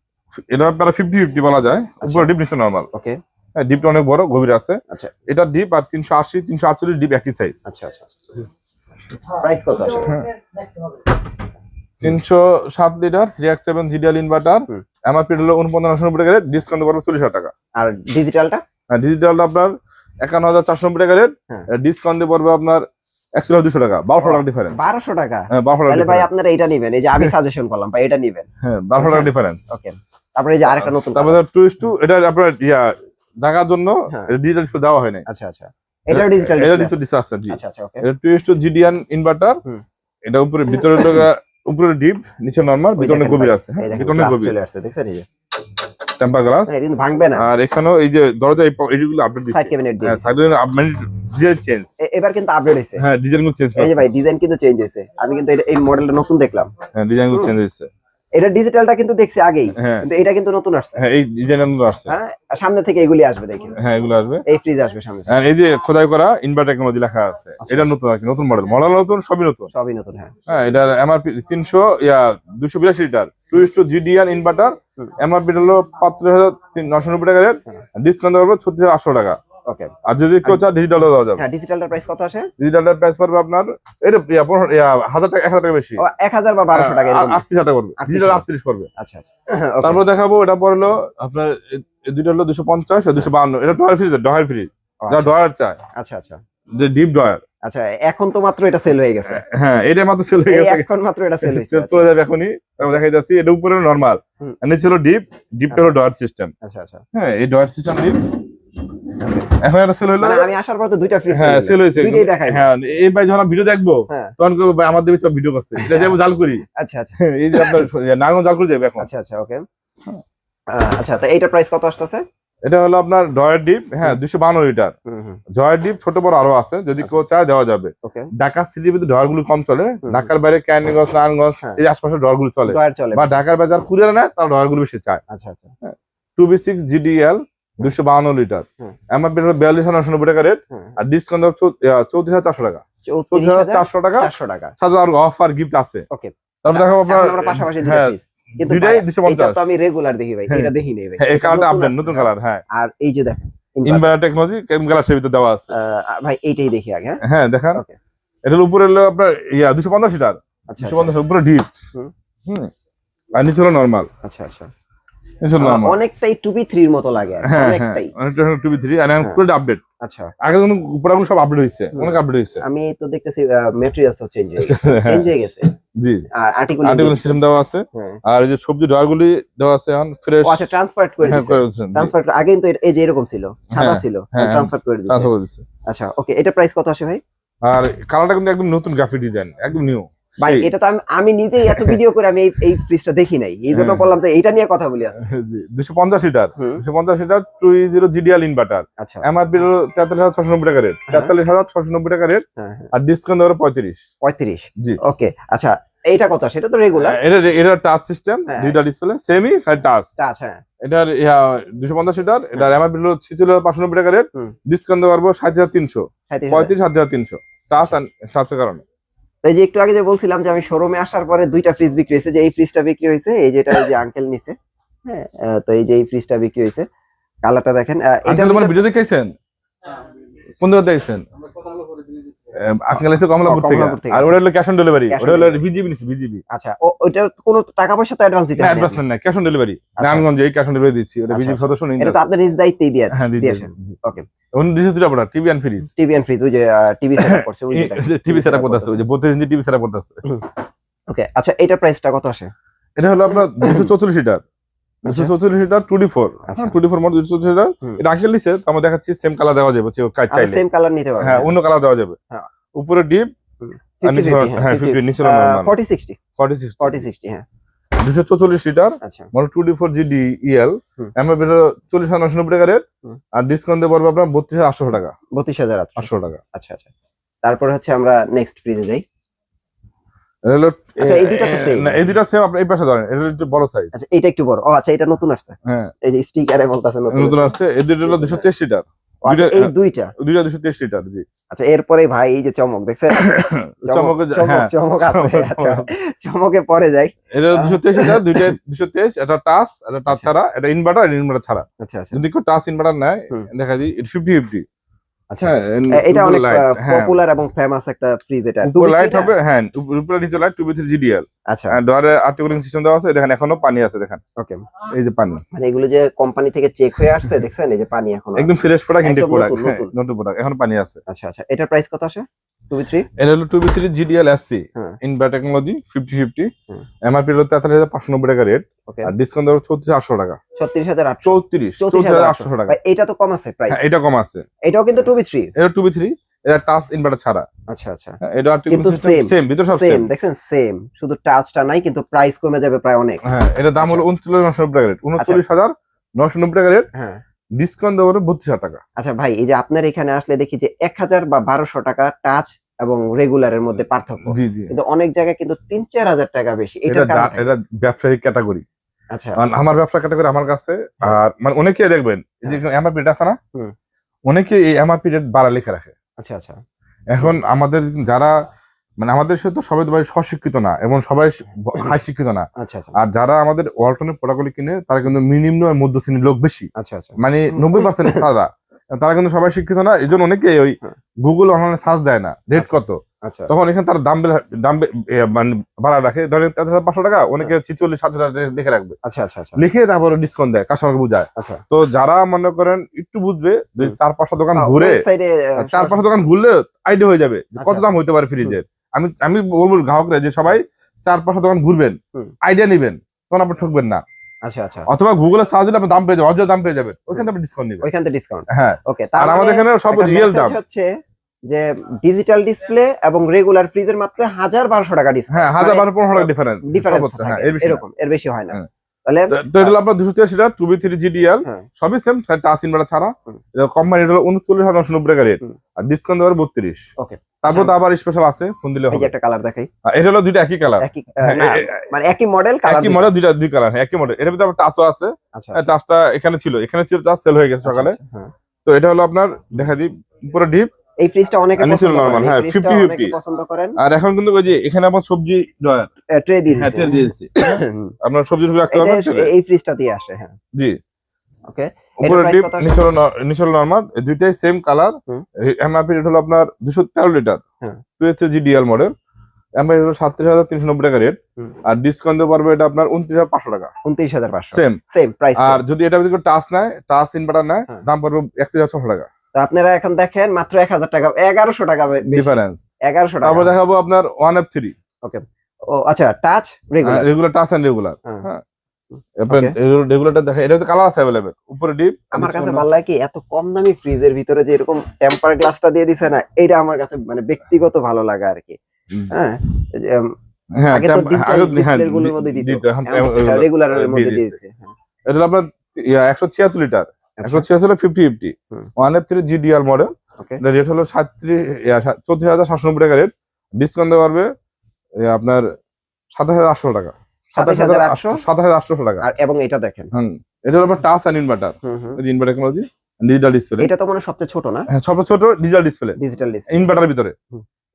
এটা আপনারা 50-50 বলা যায়, উপরে ডিপ নিচে নরমাল। ওকে হ্যাঁ ডিপটা অনেক বড় গভীর আছে। আচ্ছা এটা ডিপ আর 380 348 ডিপ একই সাইজ। আচ্ছা আচ্ছা প্রাইস কত আসে? 307 লিটার 3X7 GDL ইনভার্টার, হুম। এমআরপি হলো 49,990 টাকা রেট, ডিসকাউন্ট পারবে 40,000 টাকা। আর ডিজিটালটা? আর ডিজিটালটা আপনার 51,490 টাকা রেট, হ্যাঁ। ডিসকাউন্ট দিয়ে পড়বে আপনার 41,200 টাকা, 1,200 টাকা ডিফারেন্স। 1200 টাকা? হ্যাঁ 1,200 তাহলে টাকা ভাই difference। আপনারা এটা নেবেন, এই যে আমি সাজেশন করলাম ভাই এটা নেবেন। হ্যাঁ 1,200 টাকা ডিফারেন্স। ওকে তারপরে এই যে আরেকটা নতুন তারপরে 2:2 এটা আপনার ঢাকার জন্য হ্যাঁ। ডিজিটাল ডিসপ্লে দেওয়া হয় নাই। আচ্ছা আচ্ছা এটাও ডিজিটাল এটা ডিসপ্লে? ডিসপ্লে আছে জি। আচ্ছা আচ্ছা ওকে এটা 2:2 GDN ইনভার্টার। হুম। এটা উপরে ভিতরে উপরে ডিপ নিচে নরমাল, ভিতরে অনেক গভীর আছে। হ্যাঁ ভিতরে অনেক গভীর চলে আসছে দেখছেন এই যে টেম্পার গ্লাস। এটা কিন্তু ভাঙবে না। আর এখানেও এই যে দরজা এইগুলো আপডেট দিচ্ছে। সাইড ক্যাবিনেট দিয়ে হ্যাঁ সাইড আপডেট ডিজাইন চেঞ্জ। এবার কিন্তু আপডেট হয়েছে। হ্যাঁ ডিজাইনগুলো চেঞ্জ এই যে ভাই ডিজাইন কিন্তু চেঞ্জ হয়েছে, আমি কিন্তু এই মডেলটা নতুন দেখলাম। হ্যাঁ ডিজাইনগুলো চেঞ্জ হয়েছে। এটা ডিজিটালটা কিন্তু দেখছি আগেই, হ্যাঁ কিন্তু এটা কিন্তু নতুন আসছে। হ্যাঁ এই ডিজাইনগুলো আসছে। হ্যাঁ সামনে থেকে এগুলি আসবে দেখেন, হ্যাঁ এগুলো আসবে। এই ফ্রিজ আসবে সামনে থেকে। আর এই যে খোদাই করা ইনভার্টার টেকনোলজি লেখা আছে, এটা নতুন আর কি, নতুন মডেল নতুন, সবই নতুন। সবই নতুন হ্যাঁ হ্যাঁ এটার এমআরপি 282 লিটার 2:2 GDN ইনভার্টার, হুম। এমআরপি হলো 75,990 টাকা রেট, ডিসকাউন্ট দেওয়া হবে 36,800 টাকা। ওকে আর যদি কেউ চায় ডিজিটালও দেওয়া যাবে। হ্যাঁ ডিজিটালটার প্রাইস কত আসে? ডিজিটালটার প্রাইস পড়বে আপনার এটা 1,000 টাকা 1,000 টাকা বেশি, ও 1000 বা 1200 টাকা এরকম। 38 টাকা পড়বে, 38 ডিজিটাল 38 পড়বে। আচ্ছা আচ্ছা ওকে তারপর দেখাবো এটা পড়লো আপনার এই দুইটা হলো 250 আর 252। এটা ডয়ার ফ্রিজ, ডয়ার ফ্রি, যা ডয়ার চায়, আচ্ছা আচ্ছা যে ডিপ ডয়ার। আচ্ছা এখন তো মাত্র এটা সেল হয়ে গেছে। হ্যাঁ এটা মাত্র সেল হয়ে এই গেছে, এখন মাত্র এটা সেল হয়েছে। সেল চলে যাবে এখনই। তারপর দেখাই যাচ্ছি এটা উপরে নরমাল, হুম। নিচে হলো ডিপ, ডিপটা হলো ডয়ার সিস্টেম। আচ্ছা আচ্ছা হ্যাঁ এই ডয়ার সিস্টেম ডিপ এখন এটা সেল হলো। মানে আমি আসার পর তো দুইটা ফ্রিজ হ্যাঁ সেল হয়েছে। দুইটাই দেখাই। হ্যাঁ এই ভাই যখন ভিডিও দেখবো হ্যাঁ তখন কেউ ভাই আমাদের ভিডিও করছে, এটা যাবো জাল করি। আচ্ছা আচ্ছা এই যে আপনার নারায়ণ জাল করে যাবে এখন। আচ্ছা আচ্ছা ওকে আচ্ছা তো এইটার প্রাইস কত আসতেছে? এটা হলো আপনার ডয়ার ডিপ, হ্যাঁ 252 লিটার। ডয়ার ডিপ ছোট বড় আরো আছে, যদি কেউ চায় দেওয়া যাবে। ওকে ঢাকা সিটির ভিতরে ডয়ার গুলো কম চলে, হুম। ঢাকার বাইরে ক্যানিগঞ্জ নারায়ণগঞ্জ হ্যাঁ। এই আশপাশে ডয়ার গুলো চলে, ডয়ার চলে বা ঢাকার বাজার কুরিয়ার নেয় তার ডয়ার গুলো বেশি চায়। আচ্ছা আচ্ছা 2B6 GDL 252 লিটার, এমআরপি 42,990 টাকা রেট, আর ডিসকাউন্ট 34,400 টাকা, 34,400 টাকা, 400 টাকা সাথে আর অফার গিফট আছে। ওকে, তারপর দেখাবো আপনার আমরা পাশাপাশি হ্যাঁ, কিন্তু দুইটাই ভাই, 250 এটা তো আমি রেগুলার দেখি ভাই, এটা দেখি নেই ভাই, এই কালারটা আপডেট, আসছে। নতুন কালার। হ্যাঁ, আর এই যে দেখেন ইনভার্টার টেকনোলজি গ্লাসের ভিতর দেওয়া আছে। ভাই এইটাই দেখি আগে। হ্যাঁ দেখেন, ওকে, এটার উপরে হলো আপনার 250 লিটার, আচ্ছা 250 উপরে ডিপ, আর নিচে হলো নরমাল। আচ্ছা আচ্ছা, নিচে নরমাল, অনেকটাই 2B3 এর মতো লাগে, অনেকটাই। অনেকটা 2B3 আর পুরো আপডেট। আচ্ছা, আগে যখন পুরোগুলো সব আপডেট হইছে, অনেক আপডেট হইছে। আমি তো দেখতেছি ম্যাটেরিয়ালস তো চেঞ্জ হয়ে গেছে। জি, আর আর্টিকেল সিস্টেম দেওয়া আছে, আর এই যে সবজি ড্রয়ারগুলি দেওয়া আছে এখন ফ্রেশ। আচ্ছা, ট্রান্সফার করে দিয়েছে। ট্রান্সফার আগে কিন্তু এই যে এরকম ছিল, সাদা ছিল, ট্রান্সফার করে দিয়েছে। আচ্ছা ওকে, এটা প্রাইস কত আসে ভাই? আর কালারটা কিন্তু একদম নতুন গ্রাফিক ডিজাইন, একদম নিউ ভাই। এটা তো আমি নিজেই এত ভিডিও করে আমি এই ফ্রিজটা দেখি নাই, এই জন্য বললাম তো এইটা নিয়ে কথা বলি আজকে। 250 লিটার, 250 লিটার 20 জিডিএল ইনভার্টার। আচ্ছা, এমআরপি 43,690 টাকা রেট, 43,690 টাকা রেট, আর ডিসকাউন্ট দেওয়া 35। জি, ওকে। আচ্ছা, এইটা কত? সেটা তো রেগুলার। এটা টাচ সিস্টেম, দুইটা ডিসপ্লে সেমি আর টাচ। আচ্ছা, এটার 250 লিটার, এটার এমআরপি 46,590 টাকা রেট, ডিসকাউন্ট দিতে পারবো 7,300, 35,300 টাচ আর টাচের কারণে। এই যে একটু আগে যে বলছিলাম যে আমি শোরুমে আসার পরে দুইটা ফ্রিজ বিক্রি হয়েছে, যে এই ফ্রিজটা বিক্রি হয়েছে, এই যেটা এই যে আঙ্কেল নিছে। হ্যাঁ, তো এই যে এই ফ্রিজটা বিক্রি হয়েছে, কালারটা দেখেন। এটা তোমার ভিডিও দেখেছেন? কোন জায়গা দেখেছেন? আঙ্কেল এসে কমলাপুর থেকে, আর ওটা হলো ক্যাশ অন ডেলিভারি, ওটা হলো বিজিবি নিছে, বিজিবি। আচ্ছা, ওটা কোনো টাকা পয়সা তো অ্যাডভান্স দিতে না, হয় না? অ্যাডভান্স না, ক্যাশ অন ডেলিভারি। নারায়ণগঞ্জে এই ক্যাশ অন ডেলিভারি দিচ্ছি, ওটা বিজিবি সদস্য নেই। এটা তো আপনার নিজ দায়িত্বেই দিয়েছেন। ওকে, ওন দিছে আপনারা টিভি এন্ড ফ্রিজ, ফ্রিজ, ওই যে টিভি সেটআপ করছে, ওই যে টিভি সেটআপ করতেছে, ওই যে 32 ইঞ্চি টিভি সেটআপ করতেছে। ওকে, আচ্ছা, এটার প্রাইসটা কত আসে? এটা হলো আপনার 244 litre, 244 litre 2D4, 2D4 model 244 litre. এটা আঙ্কেল নিছে, তো আমরা দেখাচ্ছি সেম কালার দেওয়া যাবে, কাজ চাইলে সেম কালার নিতে পারবেন। হ্যাঁ, অন্য কালার দেওয়া যাবে। উপরে ডিপ, আর নিচে নিচে নরমাল 40-60। হ্যাঁ, 244 litre, model 2D4 GDEL, MRP 40,990 টাকা রেট, আর ডিসকাউন্ট দিয়ে পড়বে আপনার 32,800 টাকা, 32,800 টাকা। আচ্ছা আচ্ছা, তারপর হচ্ছে আমরা নেক্সট ফ্রিজে যাই। আচ্ছা, এই দুটো তো সেম না, এই দুটো সেম। আপনি এই পাশে ধরেন, এটা একটু বড় সাইজ। আচ্ছা, এটা একটু বড়। ও আচ্ছা, এটা নতুন আসছে। হ্যাঁ, এই যে স্টিকারে বলতাছে নতুন আসছে। এই দুটো হলো 223 লিটার। এই দুইটা 223 লিটার। জি, আচ্ছা। এরপরে ভাই এই যে চমক দেখছেন, চমক আছে। আচ্ছা, চমকে পরে যাই। এটা 223 লিটার, দুইটা 223, এটা টাচ, এটা টাচ ছাড়া, এটা ইনভার্টার, ইনভার্টার ছাড়া। আচ্ছা আচ্ছা, যদি কেউ টাচ ইনভার্টার নেয়, দেখা যায় এটা 50-50। আচ্ছা, এটা অনেক পপুলার এবং ফেমাস একটা ফ্রিজ। এটা উপরে লাইট হবে, হ্যাঁ, উপরে নিচে লাইট, 2B3 GDL। আচ্ছা, আর ডোরে আর্টিকুলিং সিস্টেম দেওয়া আছে, দেখেন এখনো পানি আছে, দেখেন। ওকে, এই যে পানি, মানে এগুলো যে কোম্পানি থেকে চেক হয়ে আসছে, দেখছেন এই যে পানি এখনো একদম ফ্রেশ প্রোডাক্ট, ইনটেক প্রোডাক্ট, নতুন প্রোডাক্ট, এখনো পানি আছে। আচ্ছা আচ্ছা, এটার প্রাইস কত আসে? 2B3, এটা হলো 2B3 GDL SC inverter technology 50-50, MRP হলো 43,590 টাকা রেট, আর ডিসকাউন্ট দেওয়া 34,800 টাকা, 34,800 টাকা। এটা তো কম আছে প্রাইস। হ্যাঁ, এটা কম আছে। এটাও কিন্তু 2B3, এটা 2B3, এটা টাচ ইনভার্টার ছাড়া। আচ্ছা আচ্ছা, এটা কিন্তু সেম, ভিতর সব সেম, দেখেন সেম, শুধু টাচটা নাই, কিন্তু প্রাইস কমে যাবে প্রায় অনেক। হ্যাঁ, এটা দাম হলো 39,990 টাকা রেট, 39,990 টাকা রেট। হ্যাঁ, ডিসকাউন্ট দেওয়া হলো 32,000 টাকা। আচ্ছা ভাই, এই যে আপনার এখানে আসলে দেখি যে 1,000 বা 1,200 টাকা টাচ এবং রেগুলারের মধ্যে পার্থক্য। জি জি, কিন্তু অনেক জায়গায় কিন্তু 3-4 হাজার টাকা বেশি। এটা ব্যবসায়িক ক্যাটাগরি। আচ্ছা, আমার ব্যবসা ক্যাটাগরি আমার কাছে। আর মানে অনেকে দেখবেন এই যে এমআরপি আছে না, অনেকে এই এমআরপি রেট বাড়া লেখা রাখে। আচ্ছা আচ্ছা, এখন আমাদের যারা মানে আমাদের সাথে সবাই স্বশিক্ষিত না এবং সবাই হাই শিক্ষিত না। আচ্ছা আচ্ছা, আর যারা আমাদের অল্টারনেট প্রোডাক্টগুলি কিনে তারা কিন্তু নিম্ন মধ্য শ্রেণীর লোক বেশি। আচ্ছা আচ্ছা, মানে 90% তারা কিন্তু সবাই শিক্ষিত না, এই জন্য অনেকে ওই গুগল অনলাইনে সার্চ দেয় না রেট কত। তখন এখানে তারা দাম মানে বাড়া রাখে, ধরেন 500 টাকা, অনেকে 46-700 টাকা লিখে রাখবে। আচ্ছা আচ্ছা, লিখে তারপরে ডিসকাউন্ট দেয়, কাস্টমারকে বুঝায়। তো যারা মনে করেন একটু বুঝবে, 4-5টা দোকান ঘুরে, 4-5টা দোকান ঘুরলে আইডিয়া হয়ে যাবে কত দাম হইতে পারে ফ্রিজের। আমি বলবো গ্রাহকরা যে সবাই 4-5টা দোকান ঘুরবেন, আইডিয়া নিবেন, তখন আপনি ঠকবেন না। আচ্ছা আচ্ছা, অথবা গুগলে সার্চ দিলে আপনি দাম পেয়ে যাবেন, অর্ধেক দাম পেয়ে যাবেন, ওইখানে আপনি ডিসকাউন্ট নেবেন, ওইখান থেকে ডিসকাউন্ট। হ্যাঁ, ওকে। আর আমাদের এখানে সব রিয়েল দাম হচ্ছে যে ডিজিটাল ডিসপ্লে এবং রেগুলার ফ্রিজের মাত্র 1,000-1,200 টাকা ডিসকাউন্ট। হ্যাঁ, 1,000-1,500 টাকা ডিফারেন্স। হ্যাঁ, এরকম, এর বেশি হয় না। তাহলে তো এটা হলো আপনার 283 টাকা 2B3 GDL, সবই সেম, টাচ ইনভার্টার ছাড়া। কোম্পানি এটা হলো 39,990 টাকা রেট, আর ডিসকাউন্ট দেওয়ার 32। ওকে, তারপর তো আবার স্পেশাল আছে, ফোন দিলে এই হবে। যে একটা কালার দেখাই, এটা হলো দুইটা একই কালার, একই না, মানে একই মডেল কালার, একই মডেল, দুই কালার, একই মডেল। এর ভিতরে আবার টাচও আছে। আচ্ছা টাচটা এখানে ছিল টাচ সেল হয়ে গেছে সকালে। হ্যাঁ। তো এটা হলো আপনার দেখা দিই পুরো ডিপ। এই ফ্রিজটা অনেকে নিচে পছন্দ নরমাল, করেন, হ্যাঁ, এই ফ্রিজটা 50-50 অনেকে পছন্দ করেন। আর এখন কিন্তু ওই যে এখানে আপনার সবজি ড্রয়ার, ট্রে দিয়ে হ্যাঁ, দিয়েছে, ট্রে দিয়েছি, আপনার সবজি রাখতে এটা পারবেন। এই ফ্রিজটা দিয়ে আসে, হ্যাঁ। জি, ওকে, উপরে ডিপ নিচে নরমাল, দুইটাই সেম কালার। এমআরপি রেট হলো আপনার 213 লিটার, 2 জিডিএল মডেল। এমআরপি হলো 37,390 টাকা রেট, আর ডিসকাউন্ট দিয়ে পারবে এটা আপনার 29,500 টাকা। 29,500 সেম প্রাইস। আর যদি এটা যদি টাচ নেয়, টাচ ইনভার্টার নেয়, দাম পড়বে 31,600 টাকা। তো আপনারা এখন দেখেন মাত্র 1000 টাকা, 1100 টাকা ডিফারেন্স। 1100 টাকা। তারপর দেখাবো আপনার 1F3। ওকে, ও আচ্ছা, touch regular touch and regular, হ্যাঁ। আপনার রেগুলারটা দেখা, এটা তো কালার আছে अवेलेबল, উপরে ডিপ। আমার কাছে ভালো লাগে কি এত কম দামি ফ্রিজের ভিতরে যে এরকম টেম্পার গ্লাসটা দিয়ে দিছে না, এটা আমার কাছে মানে ব্যক্তিগত ভালো লাগে আর কি। হ্যাঁ, আগে তো ডিসপ্লে গুলোর মধ্যে দিত, রেগুলারের মধ্যে দিয়েছে। এটা আপনার 176 লিটার, 176 50-50 1F3 জিডিআর মডেল। এটা রেট হলো 34,790 টাকা রেট, ডিসকাউন্ট দিতে পারবে আপনার 27,800 টাকা, 27,800 টাকা। এবং এটা দেখেন, এটা হলো আপনার touch and inverter, inverter technology, digital display. এটা তো মানে সবচেয়ে ছোট না? হ্যাঁ, সবচেয়ে ছোট ডিজিটাল ডিসপ্লে, ইনভার্টারের ভিতরে।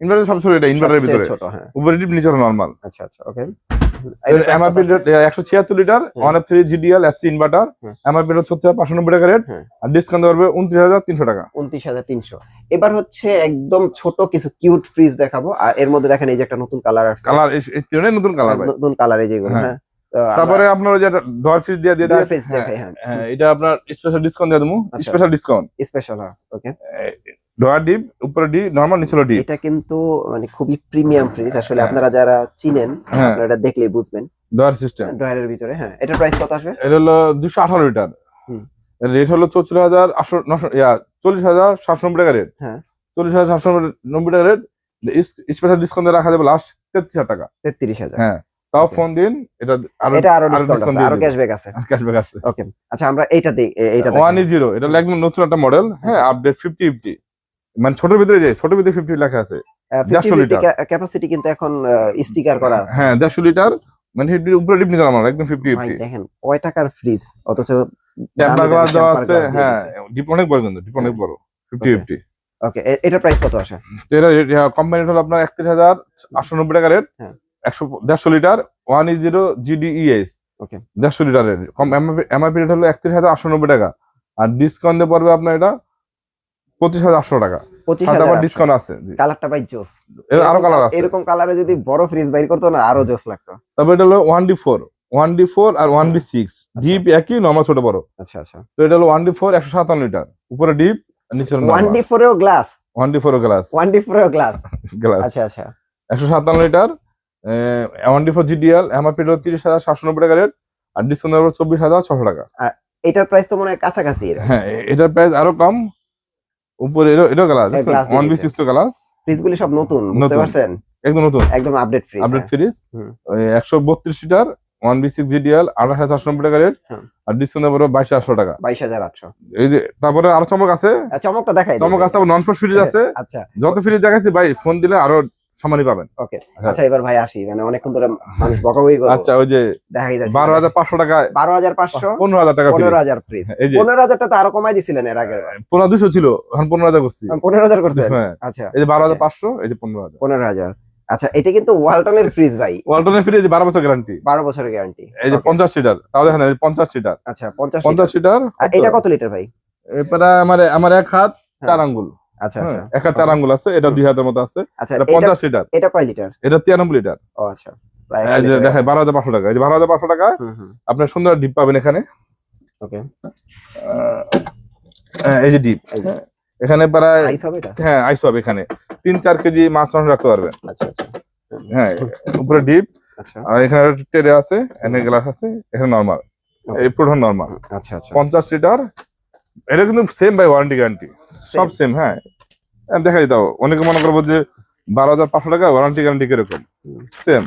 ইনভার্টার সবচেয়ে ছোট, এটা ইনভার্টারের ভিতরে ছোট, হ্যাঁ। উপরে ডিপ নিচে নরমাল। আচ্ছা আচ্ছা, okay. MRP 176 litre 1F3 GDL SC inverter, MRP 36,590 টাকা রেট, আর ডিসকাউন্ট করবে 29,300 টাকা। 29,300। এবার হচ্ছে একদম ছোট কিছু কিউট ফ্রিজ দেখাবো, আর এর মধ্যে দেখেন এই যে একটা নতুন কালার আসছে, কালার এই তিনটাই নতুন কালার ভাই, নতুন কালার এই যেগুলো, হ্যাঁ। তারপরে আপনার ওই যে ডর ফ্রিজ দিয়ে ফ্রিজ দেখাই, হ্যাঁ। এটা আপনার স্পেশাল ডিসকাউন্ট দিয়ে দেবো, স্পেশাল ডিসকাউন্ট, স্পেশাল, ওকে। ডর ডিপ, উপরে ডি নরমাল, নিচে ডি। এটা কিন্তু মানে খুবই প্রিমিয়াম ফ্রিজ আসলে, আপনারা যারা চিনেন আপনারা এটা দেখলেই বুঝবেন। ডয়ার সিস্টেম, ডয়ারের ভিতরে, হ্যাঁ। এটা প্রাইস কত আসবে? এটা হলো 218 লিটার, রেট হলো 40,790 টাকা রেট, হ্যাঁ। 40,790 টাকা রেট, স্পেশাল ডিসকাউন্ট রাখা যাবে লাস্ট 33,000 টাকা। 33,000, হ্যাঁ। তাও ফোন দিন, এটা আরো ডিসকাউন্ট আছে, আরো ক্যাশব্যাক আছে, ক্যাশব্যাক আছে। ওকে, আচ্ছা আমরা এইটা দিই, এইটা 1E0, এটা একদম নতুন একটা মডেল, হ্যাঁ। আপডেট 50-50, মানে ছোট ভিতরে 50 লেখা আছে। 150 লিটার ক্যাপাসিটি, কিন্তু এখন স্টিকার করা আছে, হ্যাঁ। 150 লিটার মানে উপরে ডিপ নিতে আমার একদম 50-50। দেখেন কয় টাকার ফ্রিজ, অথচ টেম্পার গ্লাস দেওয়া আছে, হ্যাঁ। ডিপ অনেক বড়, কিন্তু ডিপ অনেক বড়, 50-50। ওকে, এটা প্রাইস কত আসে? এটা কোম্পানি হলো আপনার 31,890 টাকা রেট, 150 লিটার 1E0 GDES, ওকে। 150 লিটারের এমআরপি রেট হলো 31,890 টাকা, আর ডিসকাউন্ট দিয়ে পড়বে আপনার এটা 25,800 টাকা। 25,000 ডিসকাউন্ট আছে। কালারটা ভাই জোস, আরো কালার আছে, এরকম কালারে যদি বড় ফ্রিজ বাইর করতো না, আরো জোস লাগতো। তবে এটা হলো 1D4 আর 1B6, ডিপ একই, নরমাল ছোট বড়। আচ্ছা আচ্ছা, তো এটা হলো 1D4 157 লিটার, উপরে ডিপ, নিচে নরমাল। 1D4 এও গ্লাস, 1D4 গ্লাস, 1D4 এও গ্লাস। আচ্ছা আচ্ছা, 157 লিটার 1D4 GDL, এমআরপি হলো 30,790 টাকা রেট, আর ডিসকাউন্ট হবে 24,600 টাকা। এটার প্রাইস তো মনে হয় কাছাকাছি, হ্যাঁ। এটার প্রাইস আরো কম, উপরে এটা গ্লাস 1B6 গ্লাস। ফ্রিজগুলি সব নতুন, বুঝতে পারছেন, একদম নতুন, একদম update fridge, update fridge. 132 litre 1B6 GDL 28,490 টাকা রেট, আর ডিসকাউন্ট হবে 22,800 টাকা। 22,800। এই যে তারপরে আরো চমক আছে, চমকটা দেখাই, চমক আছে, নন ফ্রস্ট ফ্রিজ আছে। আচ্ছা, যত ফ্রিজ দেখাচ্ছি ভাই, ফোন দিলে আরো সম্মানই পাবেন। ওকে, আচ্ছা এবার ভাই আসি, মানে অনেকক্ষণ ধরে মানুষ বকাবকি করে। আচ্ছা, ওই যে দেখাই যাচ্ছে 12,500 টাকা, 12,500, 15,000 টাকা, 15,000 ফ্রিজ। 15,000 টা তো আরো কমাই দিছিলেন এর আগে, 15,200 ছিল, এখন 15,000 করছি। 15,000 করছেন, আচ্ছা। এই যে 12,500, এই যে 15,000। আচ্ছা, এটা কিন্তু ওয়ালটনের ফ্রিজ ভাই, ওয়ালটনের ফ্রিজ 12 বছর গ্যারান্টি, 12 বছরের গ্যারান্টি। এই যে 50 লিটার, তাও দেখেন 50 লিটার। আচ্ছা, 50 লিটার। এটা কত লিটার ভাই? এটা আমার এক হাত 4 আঙ্গুল। আচ্ছা আচ্ছা, এক হাত 4 আঙ্গুল আছে, এটা 2 হাতের মতো আছে। আচ্ছা, এটা 50 লিটার। এটা কয় লিটার? এটা 93 লিটার। ও আচ্ছা, প্রায় এই যে দেখেন 12,500 টাকা, এই যে 12,500 টাকা আপনি সুন্দর ডিপ পাবেন এখানে। ওকে, এই যে ডিপ, এখানে প্রায় আইস হবে এটা, হ্যাঁ আইস হবে, এখানে 3-4 কেজি মাছ রাখতে পারবেন। আচ্ছা আচ্ছা, হ্যাঁ, উপরে ডিপ, আচ্ছা। আর এখানে ট্রে আছে, এখানে গ্লাস আছে, এখানে নরমাল, এই প্রোডাক্ট নরমাল। আচ্ছা আচ্ছা, 50 লিটার। এটা কিন্তু সেম বাই ওয়ারেন্টি গ্যারান্টি, সব সেম। হ্যাঁ, দেখাই দাও, অনেকে মনে করবো যে 12,500 টাকা ওয়ারেন্টি গ্যারান্টি কিরকম, সেম।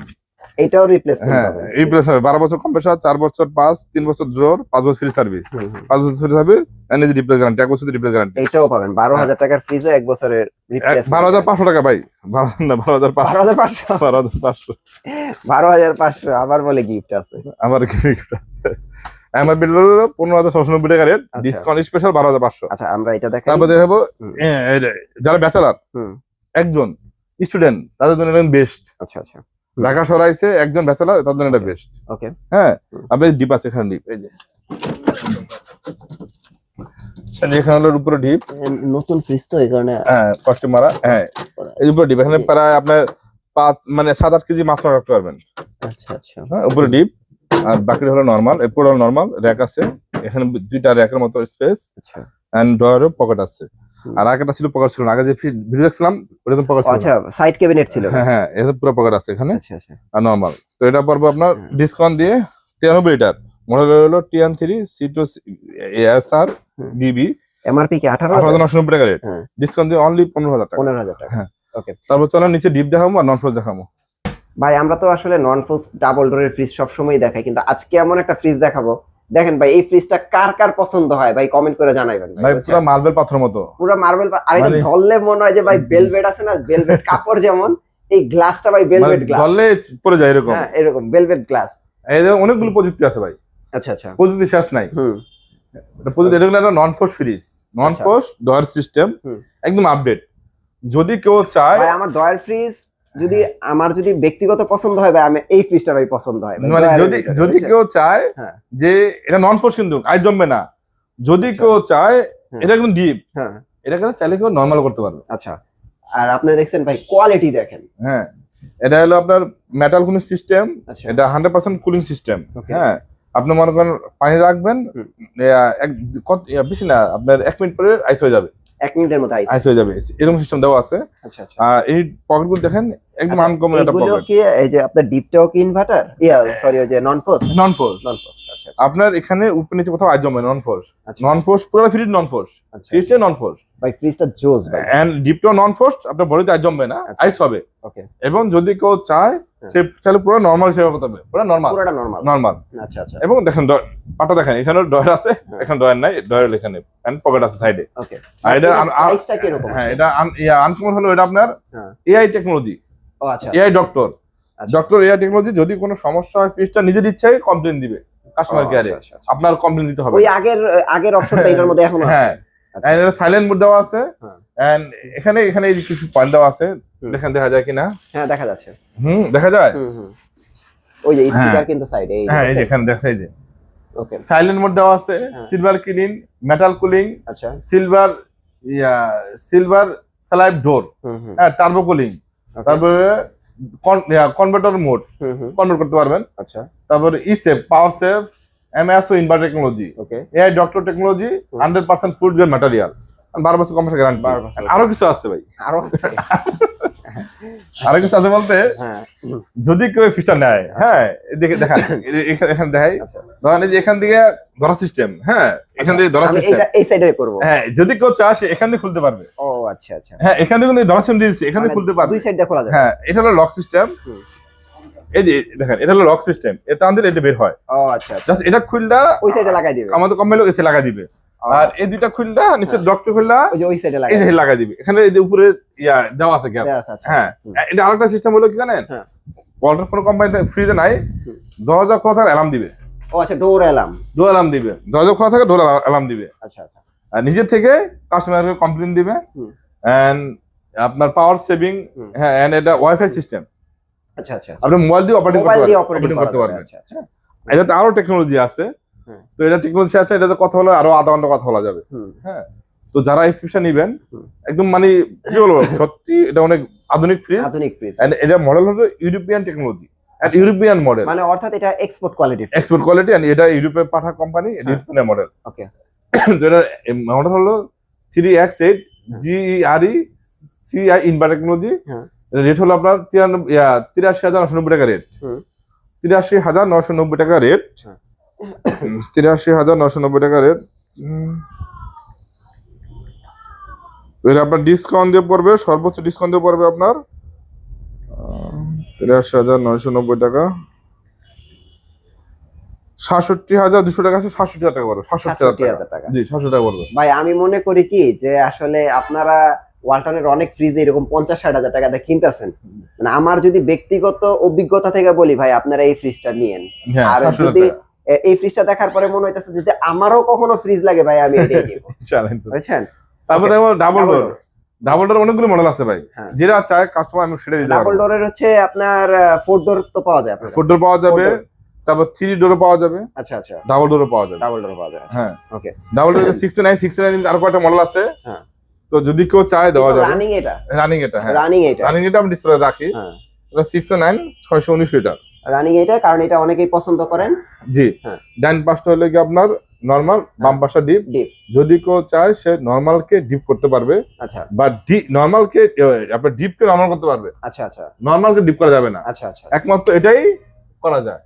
এটাও রিপ্লেসমেন্ট হ্যাঁ হবে। রিপ্লেস হবে 12 বছর কম্প্রেসার, 4 বছর পাস, 3 বছর ড্রোর, 5 বছর ফ্রি সার্ভিস, 5 বছর ফ্রি সার্ভিস এন্ড এই রিপ্লেস গ্যারান্টি, 1 বছর রিপ্লেস গ্যারান্টি। এটাও পাবেন 12,000 টাকার ফ্রিজে 1 বছরের রিপ্লেসমেন্ট। 12,500 টাকা ভাই, 12 না 12,500, 12,500 12,500 আবার বলে গিফট আছে। আমার গিফট আছে। আমার বিল হলো 15,690 টাকা রেট, ডিসকাউন্ট স্পেশাল 12,500। আচ্ছা আমরা এটা দেখাই। তারপর দেখাবো যারা ব্যাচেলর, একজন স্টুডেন্ট, তাদের জন্য এটা বেস্ট। আচ্ছা আচ্ছা, ঢাকা শহরে আইছে একজন ব্যাচেলর, তাদের জন্য এটা বেস্ট। ওকে হ্যাঁ, আপনি ডিপ আছে এখানে, ডিপ এই যে এখানে হলো উপরে ডিপ, নতুন ফ্রিজ তো এই কারণে হ্যাঁ কষ্ট মারা। হ্যাঁ এই উপরে ডিপ, এখানে প্রায় আপনার 5 মানে 7-8 কেজি মাছ রাখতে পারবেন। আচ্ছা আচ্ছা, হ্যাঁ উপরে ডিপ, আর বাকি হলো নরমাল, এরপর হলো নরমাল র‍্যাক আছে, এখানে দুইটা র‍্যাকের মতো স্পেস। আচ্ছা, এন্ড ড্রয়ারও পকেট আছে। আর আগেটা ছিল পকেট ছিল না, আগে যে ভিডিও দেখছিলাম ওটা তো পকেট ছিল। আচ্ছা সাইড ক্যাবিনেট ছিল। হ্যাঁ হ্যাঁ, এটা পুরো পকেট আছে এখানে। আচ্ছা আচ্ছা, আর নরমাল। তো এটা পড়বে আপনার ডিসকাউন্ট দিয়ে 93 লিটার, মডেল হলো TN3 C2 ASR BB, MRP কি 18,990 টাকা রেট, ডিসকাউন্ট দিয়ে অনলি 15,000 টাকা। 15,000 টাকা। হ্যাঁ ওকে, তারপর চলেন নিচে ডিপ দেখাবো আর নন ফ্রোজ দেখাবো। ভাই আমরা তো আসলে নন ফ্রোজ ডাবল ডোরের ফ্রিজ সবসময় দেখাই, কিন্তু আজকে এমন একটা ফ্রিজ দেখাবো, দেখেন ভাই এই ফ্রিজটা কার কার পছন্দ হয় ভাই কমেন্ট করে জানাইবেন ভাই। পুরো মার্বেল পাথর মতো, পুরো মার্বেল। আর এটা ধরলে মনে হয় যে ভাই ভেলভেট আছে না, ভেলভেট কাপড় যেমন, এই গ্লাসটা ভাই ভেলভেট গ্লাস, ধরলে পড়ে যায় এরকম। হ্যাঁ এরকম ভেলভেট গ্লাস। এই যে অনেকগুলো প্রযুক্তি আছে ভাই। আচ্ছা আচ্ছা, প্রযুক্তি শেষ নাই। এটা প্রযুক্তি, এটা হলো নন ফোর্স ফ্রিজ, নন ফোর্স ডয়ার সিস্টেম, একদম আপডেট। যদি কেউ চায় ভাই আমার ডয়ার ফ্রিজ যদি আমার যদি ব্যক্তিগত পছন্দ হয় ভাই, আমি এই ফ্রিজটা ভাই পছন্দ হয়। মানে যদি কেউ চায় যে এটা নন ফোর্স কিন্তু আই জমবে না, যদি কেউ চায় এটা একদম ডিপ, হ্যাঁ এটা কেন চাইলে কেউ নরমাল করতে পারবে। আচ্ছা, আর আপনি দেখছেন ভাই কোয়ালিটি দেখেন। হ্যাঁ এটা হলো আপনার মেটাল কুলিং সিস্টেম, এটা 100% কুলিং সিস্টেম। হ্যাঁ আপনি মনে করেন পানি রাখবেন, বেশি না আপনার 1 মিনিট পরে আইস হয়ে যাবে, 1 মিনিটের মধ্যে আইস হয়ে যাবে, এরকম সিস্টেম দেওয়া আছে। আচ্ছা আচ্ছা, আর এই পকেটগুলো দেখেন একদম আনকমন একটা পকেট। কি এই যে আপনার ডিপটাও কি ইনভার্টার, সরি ওই যে নন ফোর্স। আচ্ছা, আপনার এখানে উপর নিচে কোথাও আজ জমে নন ফোর্স, নন ফোর্স পুরো ফ্রিজ নন ফোর্স, ফ্রিজটা নন ফোর্স ভাই, ফ্রিজটা জোস ভাই। এন্ড ডিপটাও নন ফোর্স, আপনার বডিতে আজ জমবে না, আইস হবে। ওকে, এবং যদি কেউ চায় সে চাইলে পুরো নরমাল হিসেবে করতে হবে, পুরো নরমাল, পুরোটা নরমাল। আচ্ছা আচ্ছা, এবং দেখেন পাটা দেখেন, এখানে ডয়ার আছে, এখানে ডয়ার নাই, ডয়ার এখানে এন্ড পকেট আছে সাইডে। ওকে, আর এটা প্রাইসটা কি রকম? হ্যাঁ এটা আনকমন হলো, এটা আপনার এআই টেকনোলজি। ও আচ্ছা, এআই ডক্টর এআই টেকনোলজি। যদি কোনো সমস্যা হয় ফ্রিজটা নিজের ইচ্ছায় কমপ্লেইন দিবে কাস্টমার কেয়ারে, আপনার কমপ্লেইন দিতে হবে। ওই আগের অপশনটা এটার মধ্যে এখনো আছে। হ্যাঁ, এন্ড এটা সাইলেন্ট মোড দেওয়া আছে, এন্ড এখানে এই কিছু পয়েন্ট দেওয়া আছে, দেখেন দেখা যায় কিনা। হ্যাঁ দেখা যাচ্ছে, দেখা যায়। ওই যে স্পিকার কিন্তু সাইডে, হ্যাঁ এই যে এখানে দেখা যায় যে ওকে সাইলেন্ট মোড দেওয়া আছে, সিলভার ক্লিন, মেটাল কুলিং, আচ্ছা সিলভার স্লাইড ডোর, হ্যাঁ টার্বো কুলিং, তারপরে কনভার্টার মোড কনভার্ট করতে পারবেন। আচ্ছা, তারপরে save, power save, MSO inverter technology, okay AI doctor technology, 100% food grade material, 12 বছর কম্প্রেসার গ্যারান্টি। আরো কিছু আছে ভাই, আরো কিছু আছে বলতে, যদি কেউ ফিচার নেয়, হ্যাঁ দেখে দেখান, এখানে দেখাই, ধরেন এই যে এখান থেকে ধরা সিস্টেম, হ্যাঁ এখান থেকে ধরা সিস্টেম, এই সাইডে করব। হ্যাঁ যদি কেউ চায় সে এখান থেকে খুলতে পারবে। ও আচ্ছা আচ্ছা, হ্যাঁ এখান থেকে ধরা সিস্টেম দিয়েছে, এখান থেকে খুলতে পারবে, দুই সাইডে খোলা যায়। হ্যাঁ এটা হলো লক সিস্টেম। এই যে দেখেন এটা হলো লক সিস্টেম, এটা আনলে এটা বের হয়। ও আচ্ছা, জাস্ট এটা খুললা ওই সাইডে লাগাই দিবে, আমাদের কোম্পানি লোক এসে লাগাই দিবে। আর এই দুইটা খুললা নিচে ডক্টর খুললা ওই সাইডে লাগাই, এই যে লাগাই দিবে। এখানে এই যে উপরে দেওয়া আছে গ্যাপ। হ্যাঁ এটা আরেকটা সিস্টেম হলো কি জানেন, ওয়ালটন কোন কোম্পানিতে ফ্রিজে নাই, দরজা খোলা থাকলে অ্যালার্ম দিবে। ও আচ্ছা, ডোর অ্যালার্ম দিবে, দরজা খোলা থাকে ডোর অ্যালার্ম দিবে। আচ্ছা আচ্ছা, আর নিজের থেকে কাস্টমারকে কমপ্লেইন দিবে, এন্ড আপনার পাওয়ার সেভিং। হ্যাঁ এন্ড এটা ওয়াইফাই সিস্টেম। আচ্ছা আচ্ছা, আপনি মোবাইল দিয়ে অপারেটিং করতে পারবেন। আচ্ছা আচ্ছা, এটাতে আরো টেকনোলজি আছে। তো এটা টেকনোলজি আছে, এটাতে কথা হলো আরো আধা ঘন্টা কথা বলা যাবে। হ্যাঁ তো যারা এই ফ্রিজটা নেবেন একদম মানে কি বলবো, সত্যি এটা অনেক আধুনিক ফ্রিজ। এন্ড এটা মডেল হলো European technology, and European model, মানে অর্থাৎ এটা এক্সপোর্ট কোয়ালিটি, এন্ড এটা ইউরোপে পাঠা কোম্পানি, ইউরোপিয়ান মডেল। ওকে, যেটা মডেল হলো 3X8 GERE CI inverter technology. Rate হলো আপনার 83,990 টাকা রেট, 83,990 টাকা রেট, 83,990 টাকা রেট। তো এটা আপনার ডিসকাউন্ট দিয়ে পড়বে, সর্বোচ্চ ডিসকাউন্ট দিয়ে পড়বে আপনার 83,990 টাকা, 67,200 টাকা আছে, 67,000 টাকা পড়বে, 67,000 টাকা। জি 67 টাকা পড়বে ভাই। আমি মনে করি কি যে আসলে আপনারা ওয়ালটনের অনেক ফ্রিজ এরকম 50-60 হাজার টাকা দিয়ে কিনতেছেন, মানে আমার যদি ব্যক্তিগত অভিজ্ঞতা থেকে বলি ভাই, আপনারা এই ফ্রিজটা নিয়েন। আর যদি এই ফ্রিজটা দেখার পরে মনে হইতেছে যদি আমারও কখনো ফ্রিজ লাগে ভাই, আমি এটাই নিব, বুঝছেন? তারপর দেখো ডাবল ডোর অনেকগুলো মডেল আছে ভাই, যেটা চায় কাস্টমার আমি সেটা দিতে পারবো। ডাবল ডোরের হচ্ছে আপনার 4 ডোর তো পাওয়া যায়, 4 ডোর পাওয়া যাবে, তারপর 3 ডোরও পাওয়া যাবে। আচ্ছা আচ্ছা, ডাবল ডোরও পাওয়া যাবে। ডাবল ডোর পাওয়া যায়, হ্যাঁ ওকে। ডাবল ডোর 69 আর কয়টা মডেল আছে, হ্যাঁ। তো যদি কেউ চায় দেওয়া যাবে। রানিং এটা, হ্যাঁ রানিং এটা আমি ডিসপ্লে রাখি। হ্যাঁ, এটা 69 619 লিটার রানিং এটা, কারণ এটা অনেকেই পছন্দ করেন। জি, হ্যাঁ। ডান পাশটা হলো কি আপনার নরমাল, বাম পাশটা ডিপ। যদি কেউ চায় সে নরমাল কে ডিপ করতে পারবে। আচ্ছা, বা নরমাল কে আপনার ডিপ কে নরমাল করতে পারবে। আচ্ছা আচ্ছা, নরমাল কে ডিপ করা যাবে না। আচ্ছা আচ্ছা, একমাত্র এটাই করা যায়,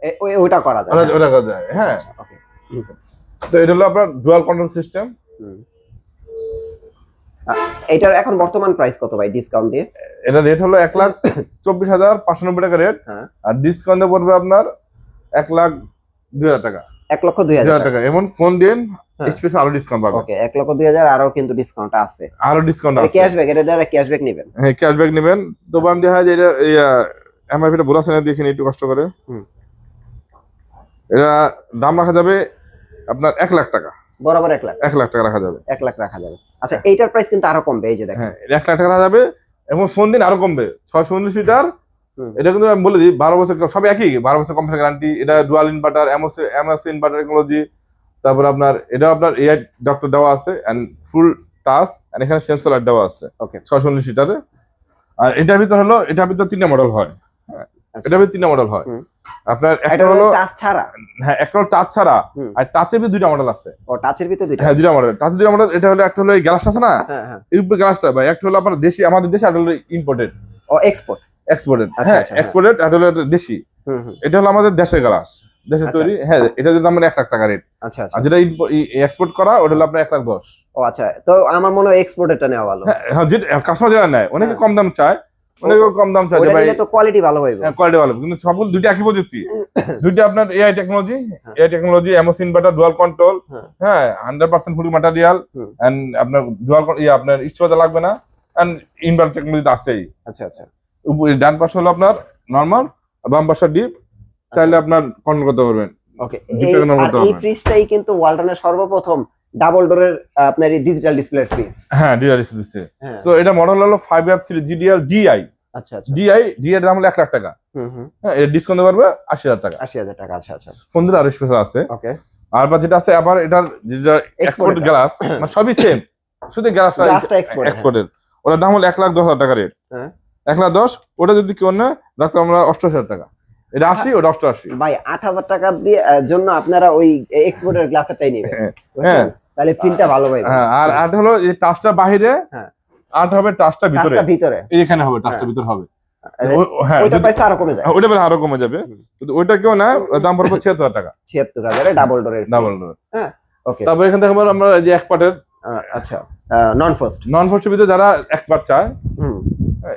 ওটা করা যায়, ওটা করা যায়। হ্যাঁ, ওকে। তো এটা হলো আপনার ডুয়াল কন্ট্রোল সিস্টেম। এটার এখন বর্তমান প্রাইস কত ভাই ডিসকাউন্ট দিয়ে? এটা রেট হলো 1,24,590 টাকা রেট। আর ডিসকাউন্টে পড়বে আপনার 1,02,000 টাকা, 1,02,000 টাকা। এমন ফোন দিন স্পেশাল আরো ডিসকাউন্ট পাবেন। ওকে, 1,02,000 আরো কিন্তু ডিসকাউন্ট আছে, আরো ডিসকাউন্ট আছে। ক্যাশব্যাক, এটা দ্বারা ক্যাশব্যাক নেবেন। হ্যাঁ ক্যাশব্যাক নেবেন। তো আমি দেখা যায় এটা এমআরপি টা বলা আছে না, দেখেন একটু কষ্ট করে। এটা দাম রাখা যাবে আপনার 1,00,000 টাকা, বরাবর 1,00,000 টাকা রাখা যাবে, 1,00,000 রাখা যাবে। আচ্ছা, এইটার প্রাইস কিন্তু আরো কমবে, এই যে দেখেন। হ্যাঁ 1,00,000 টাকা রাখা যাবে, এবং ফোন দিন আরো কমবে। 619 লিটার, এটা কিন্তু আমি বলে দিই 12 বছর, সব একই 12 বছর কম্পিউটার গ্যারান্টি। এটা dual inverter, MS inverter technology. তারপর আপনার এটা আপনার এআই ডক্টর দেওয়া আছে, এন্ড ফুল টাচ, এন্ড এখানে সেন্সর লাইট দেওয়া আছে। ওকে, 619 লিটারে। আর এটার ভিতর হলো, এটার ভিতর 3টা মডেল হয়। এটার ভিতর 3টা মডেল হয় আপনার। একটা হলো টাচ ছাড়া, হ্যাঁ একটা হলো টাচ ছাড়া, আর টাচের ভিতর 2টা মডেল আছে। ও টাচের ভিতর 2টা, হ্যাঁ 2টা মডেল, টাচের 2টা মডেল। এটা হলো একটা হলো এই গ্লাস আছে না, হ্যাঁ হ্যাঁ, এই গ্লাসটা ভাই, একটা হলো আপনার দেশি আমাদের দেশে, আর হলো ইম্পোর্টেড। ও এক্সপোর্টেড, হ্যাঁ এক্সপোর্টেড, আর হলো দেশি। এটা হলো আমাদের দেশের গ্লাস, দেশে তৈরি। হ্যাঁ এটা যদি আমরা 1,00,000 টাকা রেট। আচ্ছা আচ্ছা, আর যেটা এক্সপোর্ট করা ওটা হলো আপনার 1,10,000। ও আচ্ছা, তো আমার মনে হয় এক্সপোর্টেডটা নেওয়া ভালো। হ্যাঁ যেটা কাস্টমার যারা নেয়, অনেকে কম দাম চায়, অনেকে কম দাম চায় যে ভাই তো কোয়ালিটি ভালো হবে। হ্যাঁ কোয়ালিটি ভালো, কিন্তু সবগুলো দুইটা একই প্রযুক্তি। দুইটা আপনার AI technology, MOS inverter, dual control. হ্যাঁ 100% ফুল ম্যাটেরিয়াল, এন্ড আপনার ডুয়াল আপনার স্টোরেজ লাগবে না, এন্ড ইনভার্টার টেকনোলজি আছেই। আচ্ছা আচ্ছা, ডান পাশে হলো আপনার নরমাল, আর বাম পাশে ডিপ। চাইলে আপনার কন্ট্রোল করতে পারবেন। ওকে, এই ফ্রিজটাই কিন্তু ওয়ালটনের সর্বপ্রথম ডাবল ডোরের আপনার ডিজিটাল ডিসপ্লে ফ্রিজ। হ্যাঁ ডিজিটাল ডিসপ্লে। তো এটা মডেল হলো 5F3 GDL DI। আচ্ছা আচ্ছা, DI এর দাম হলো 1,00,000 টাকা। হ্যাঁ এর ডিসকাউন্ট পারবে 80,000 টাকা। 80,000 টাকা, আচ্ছা আচ্ছা। ফোন দিলে আরো স্পেশাল আছে। ওকে, আর বা যেটা আছে আবার এটার যেটা এক্সপোর্ট গ্লাস, মানে সবই সেম, শুধু গ্লাসটা এক্সপোর্টের। ওটার দাম হলো 1,10,000 টাকা রেট। হ্যাঁ 1,10,000। ওটা যদি কেউ না রাখতে আমরা 88,000 টাকা। এটা 80, ওটা 88। ভাই 8,000 টাকা দিয়ে জন্য আপনারা ওই এক্সপোর্টের গ্লাসটাই নেবেন। হ্যাঁ তাহলে ফিলটা ভালো হবে। হ্যাঁ আর আট হলো এই টাচটা বাইরে, হ্যাঁ আট হবে টাচটা ভিতরে, এইখানে হবে, টাচটা ভিতর হবে। হ্যাঁ ওইটা প্রাইসটা আরো কমে যায়, ওইটা আরো কমে যাবে। কিন্তু ওইটা কেউ না, দাম পড়বে 76,000 টাকা। 76,000 এ ডাবল ডোর। হ্যাঁ ওকে। তারপর এখান থেকে আমরা যে এক পার্টের, আচ্ছা নন ফার্স্টের ভিতরে যারা এক পার্ট চায়,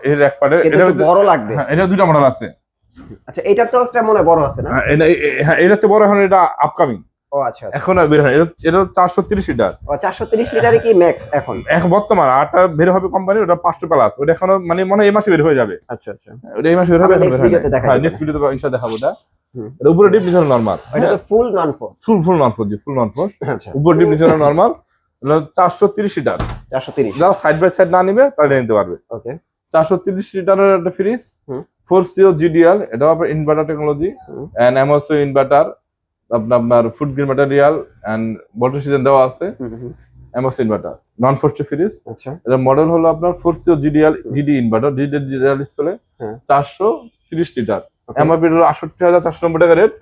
এর এক পার্টের এটা বড় লাগবে। হ্যাঁ এটা 2টা মডেল আছে। আচ্ছা এটার তো একটা মনে বড় আছে না? হ্যাঁ এটা হচ্ছে বড়, এখন এটা আপকামিং। ও আচ্ছা, এখন বের হয়। এটা 430 লিটার। ও 430 লিটারে কি ম্যাক্স এখন বর্তমান? আরটা বের হবে কোম্পানি, ওটা 500 প্লাস। ওটা এখনো মানে মনে হয় এই মাসে বের হয়ে যাবে। আচ্ছা আচ্ছা, ওটা এই মাসে বের হবে। নেক্সট ভিডিওতে দেখাবো। নেক্সট ভিডিওতে ইনশাআল্লাহ দেখাবো। এটা উপরে ডিপ, নিচে নরমাল। এটা তো ফুল নন ফোর্স। ফুল নন ফোর্স, ফুল নন ফোর্স। আচ্ছা, উপরে ডিপ, নিচে নরমাল। এটা 430 লিটার। 430, যারা সাইড বাই সাইড না নিবে তারা নিতে পারবে। ওকে, 430 লিটারের একটা ফ্রিজ, 4CO GDL। এটা আপনার inverter technology, and MOC inverter, আপনার food grade material, and water season দেওয়া আছে। MOC inverter, non forced fridge. আচ্ছা, এটা মডেল হলো আপনার 4CO GDL GD inverter, digital display. 430 litre. MRP হলো 68,490 টাকা রেট।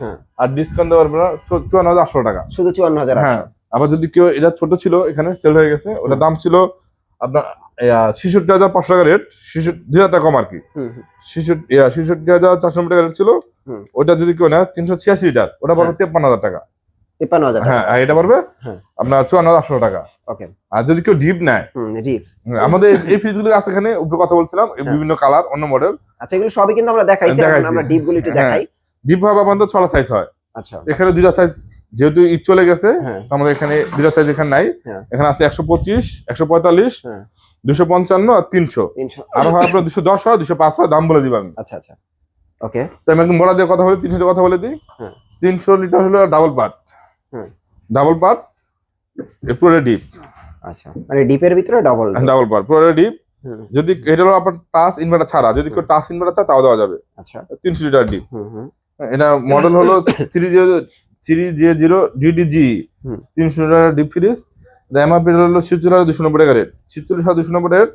আর ডিসকাউন্ট দেওয়ার পর 54,800 টাকা। শুধু 54,000। হ্যাঁ, আবার যদি কেউ, এটা ছোট ছিল, এখানে সেল হয়ে গেছে। ওটা দাম ছিল আপনার 66,500 টাকা রেট, 2,000 টাকা কম আর কি। 66,490 টাকা রেট ছিল। ওটা যদি কেউ নেয় 386 লিটার, ওটা পাবে 53,000 টাকা। 53,000 টাকা। হ্যাঁ, আর এটা পড়বে হ্যাঁ। আপনার 54,800 টাকা। ওকে। আর যদি কেউ ডিপ নেয়, ডিপ, আমাদের এই ফ্রিজগুলো আছে এখানে উপরে কথা বলছিলাম, বিভিন্ন কালার, অন্য মডেল। আচ্ছা, এগুলো সবই কিন্তু আমরা দেখাইছি, এখন আমরা ডিপ গুলো একটু দেখাই। ডিপ ভাবে আমাদের 6টা সাইজ হয়। আচ্ছা, এখানে দুইটা সাইজ, যেহেতু ঈদ চলে গেছে আমাদের এখানে দুইটা সাইজ এখানে নাই। এখানে আছে 125, 145, 255 আর 300। আর হয় আপনার 210 হয়, 205 হয়, দাম বলে দিব আমি। আচ্ছা আচ্ছা, ওকে। তো আমি একদম বড় দিয়ে কথা বলি, 300 দিয়ে কথা বলে দিই। 300 লিটার হলো ডাবল পার্ট। ডাবল পার্ট পুরো ডিপ। আচ্ছা, মানে ডিপের ভিতরে ডাবল পার্ট পুরো ডিপ। যদি এটা হলো আপনার টাচ ইনভার্টার ছাড়া, যদি কেউ টাচ ইনভার্টার চায় তাও দেওয়া যাবে। আচ্ছা, 300 লিটার ডিপ। এটা মডেল হলো 3J0 DDG 300 litre deep fridge. MRP হলো 47,290 টাকা রেট। 47,290 রেট,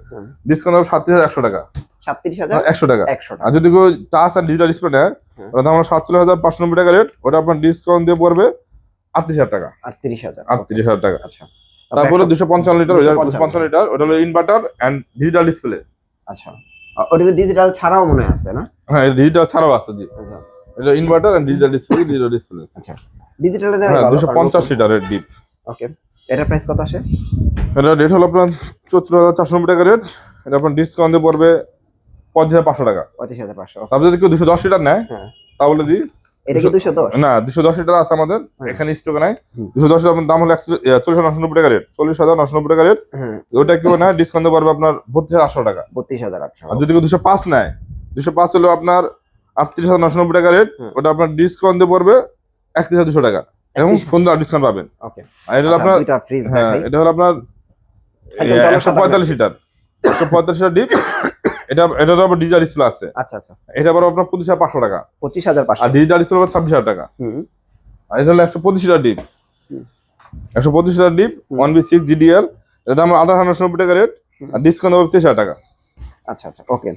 ডিসকাউন্ট হবে 37,100 টাকা। 37,100 টাকা। আর যদি কেউ টাচ আর ডিজিটাল ডিসপ্লে নেয়, ওটা দাম হলো 47,590 টাকা রেট। ওটা আপনার ডিসকাউন্ট দিয়ে পড়বে 38,000 টাকা। 38,000 টাকা। আচ্ছা, তারপরে 255 লিটার, 255 লিটার, ওটা হলো ইনভার্টার এন্ড ডিজিটাল ডিসপ্লে। আচ্ছা, ওটা তো ডিজিটাল ছাড়াও মনে হয় আছে না? হ্যাঁ, ডিজিটাল ছাড়াও আছে জি। আচ্ছা, এটা ইনভার্টার এন্ড ডিজিটাল ডিসপ্লে। আচ্ছা, ডিজিটালের না, 250 লিটারের ডিপ। ওকে, এটার প্রাইস কত আসে? এটা রেট হলো আপনার 74,490 টাকা রেট। এটা আপনার ডিসকাউন্ট দিয়ে পড়বে 25,500 টাকা। 25,500। তারপর যদি কেউ 210 লিটার নেয়, তাহলে দিই। এটা কি 210? না, 210 লিটার আছে আমাদের এখানে স্টকে নাই। 210 লিটার দাম হলো 40,990 টাকা রেট। 40,990 টাকা রেট। ওটা কেউ না, ডিসকাউন্ট দিয়ে পড়বে আপনার 32,800 টাকা। 32,800। আর যদি কেউ 205 নেয়, 205 হলো আপনার 38,990 টাকা রেট। ওটা আপনার ডিসকাউন্ট দিয়ে পড়বে 31,200 টাকা। এবং সুন্দর ডিসকাউন্ট পাবেন। ওকে। আর এটা হলো আপনার, হ্যাঁ, এটা হলো আপনার 145 লিটার। 145 litre deep. এটা আবার ডিজিটাল ডিসপ্লে আছে। আচ্ছা আচ্ছা, এটা আবার আপনার 25,500 টাকা। 25,500। আর ডিজিটাল ডিসপ্লে 26,000 টাকা। আর এটা হলো 125 litre deep. 125 litre deep 1V6 GDL। এটা দাম 28,990 টাকা রেট। আর ডিসকাউন্ট হবে 23,000 টাকা। আচ্ছা আচ্ছা, ওকে।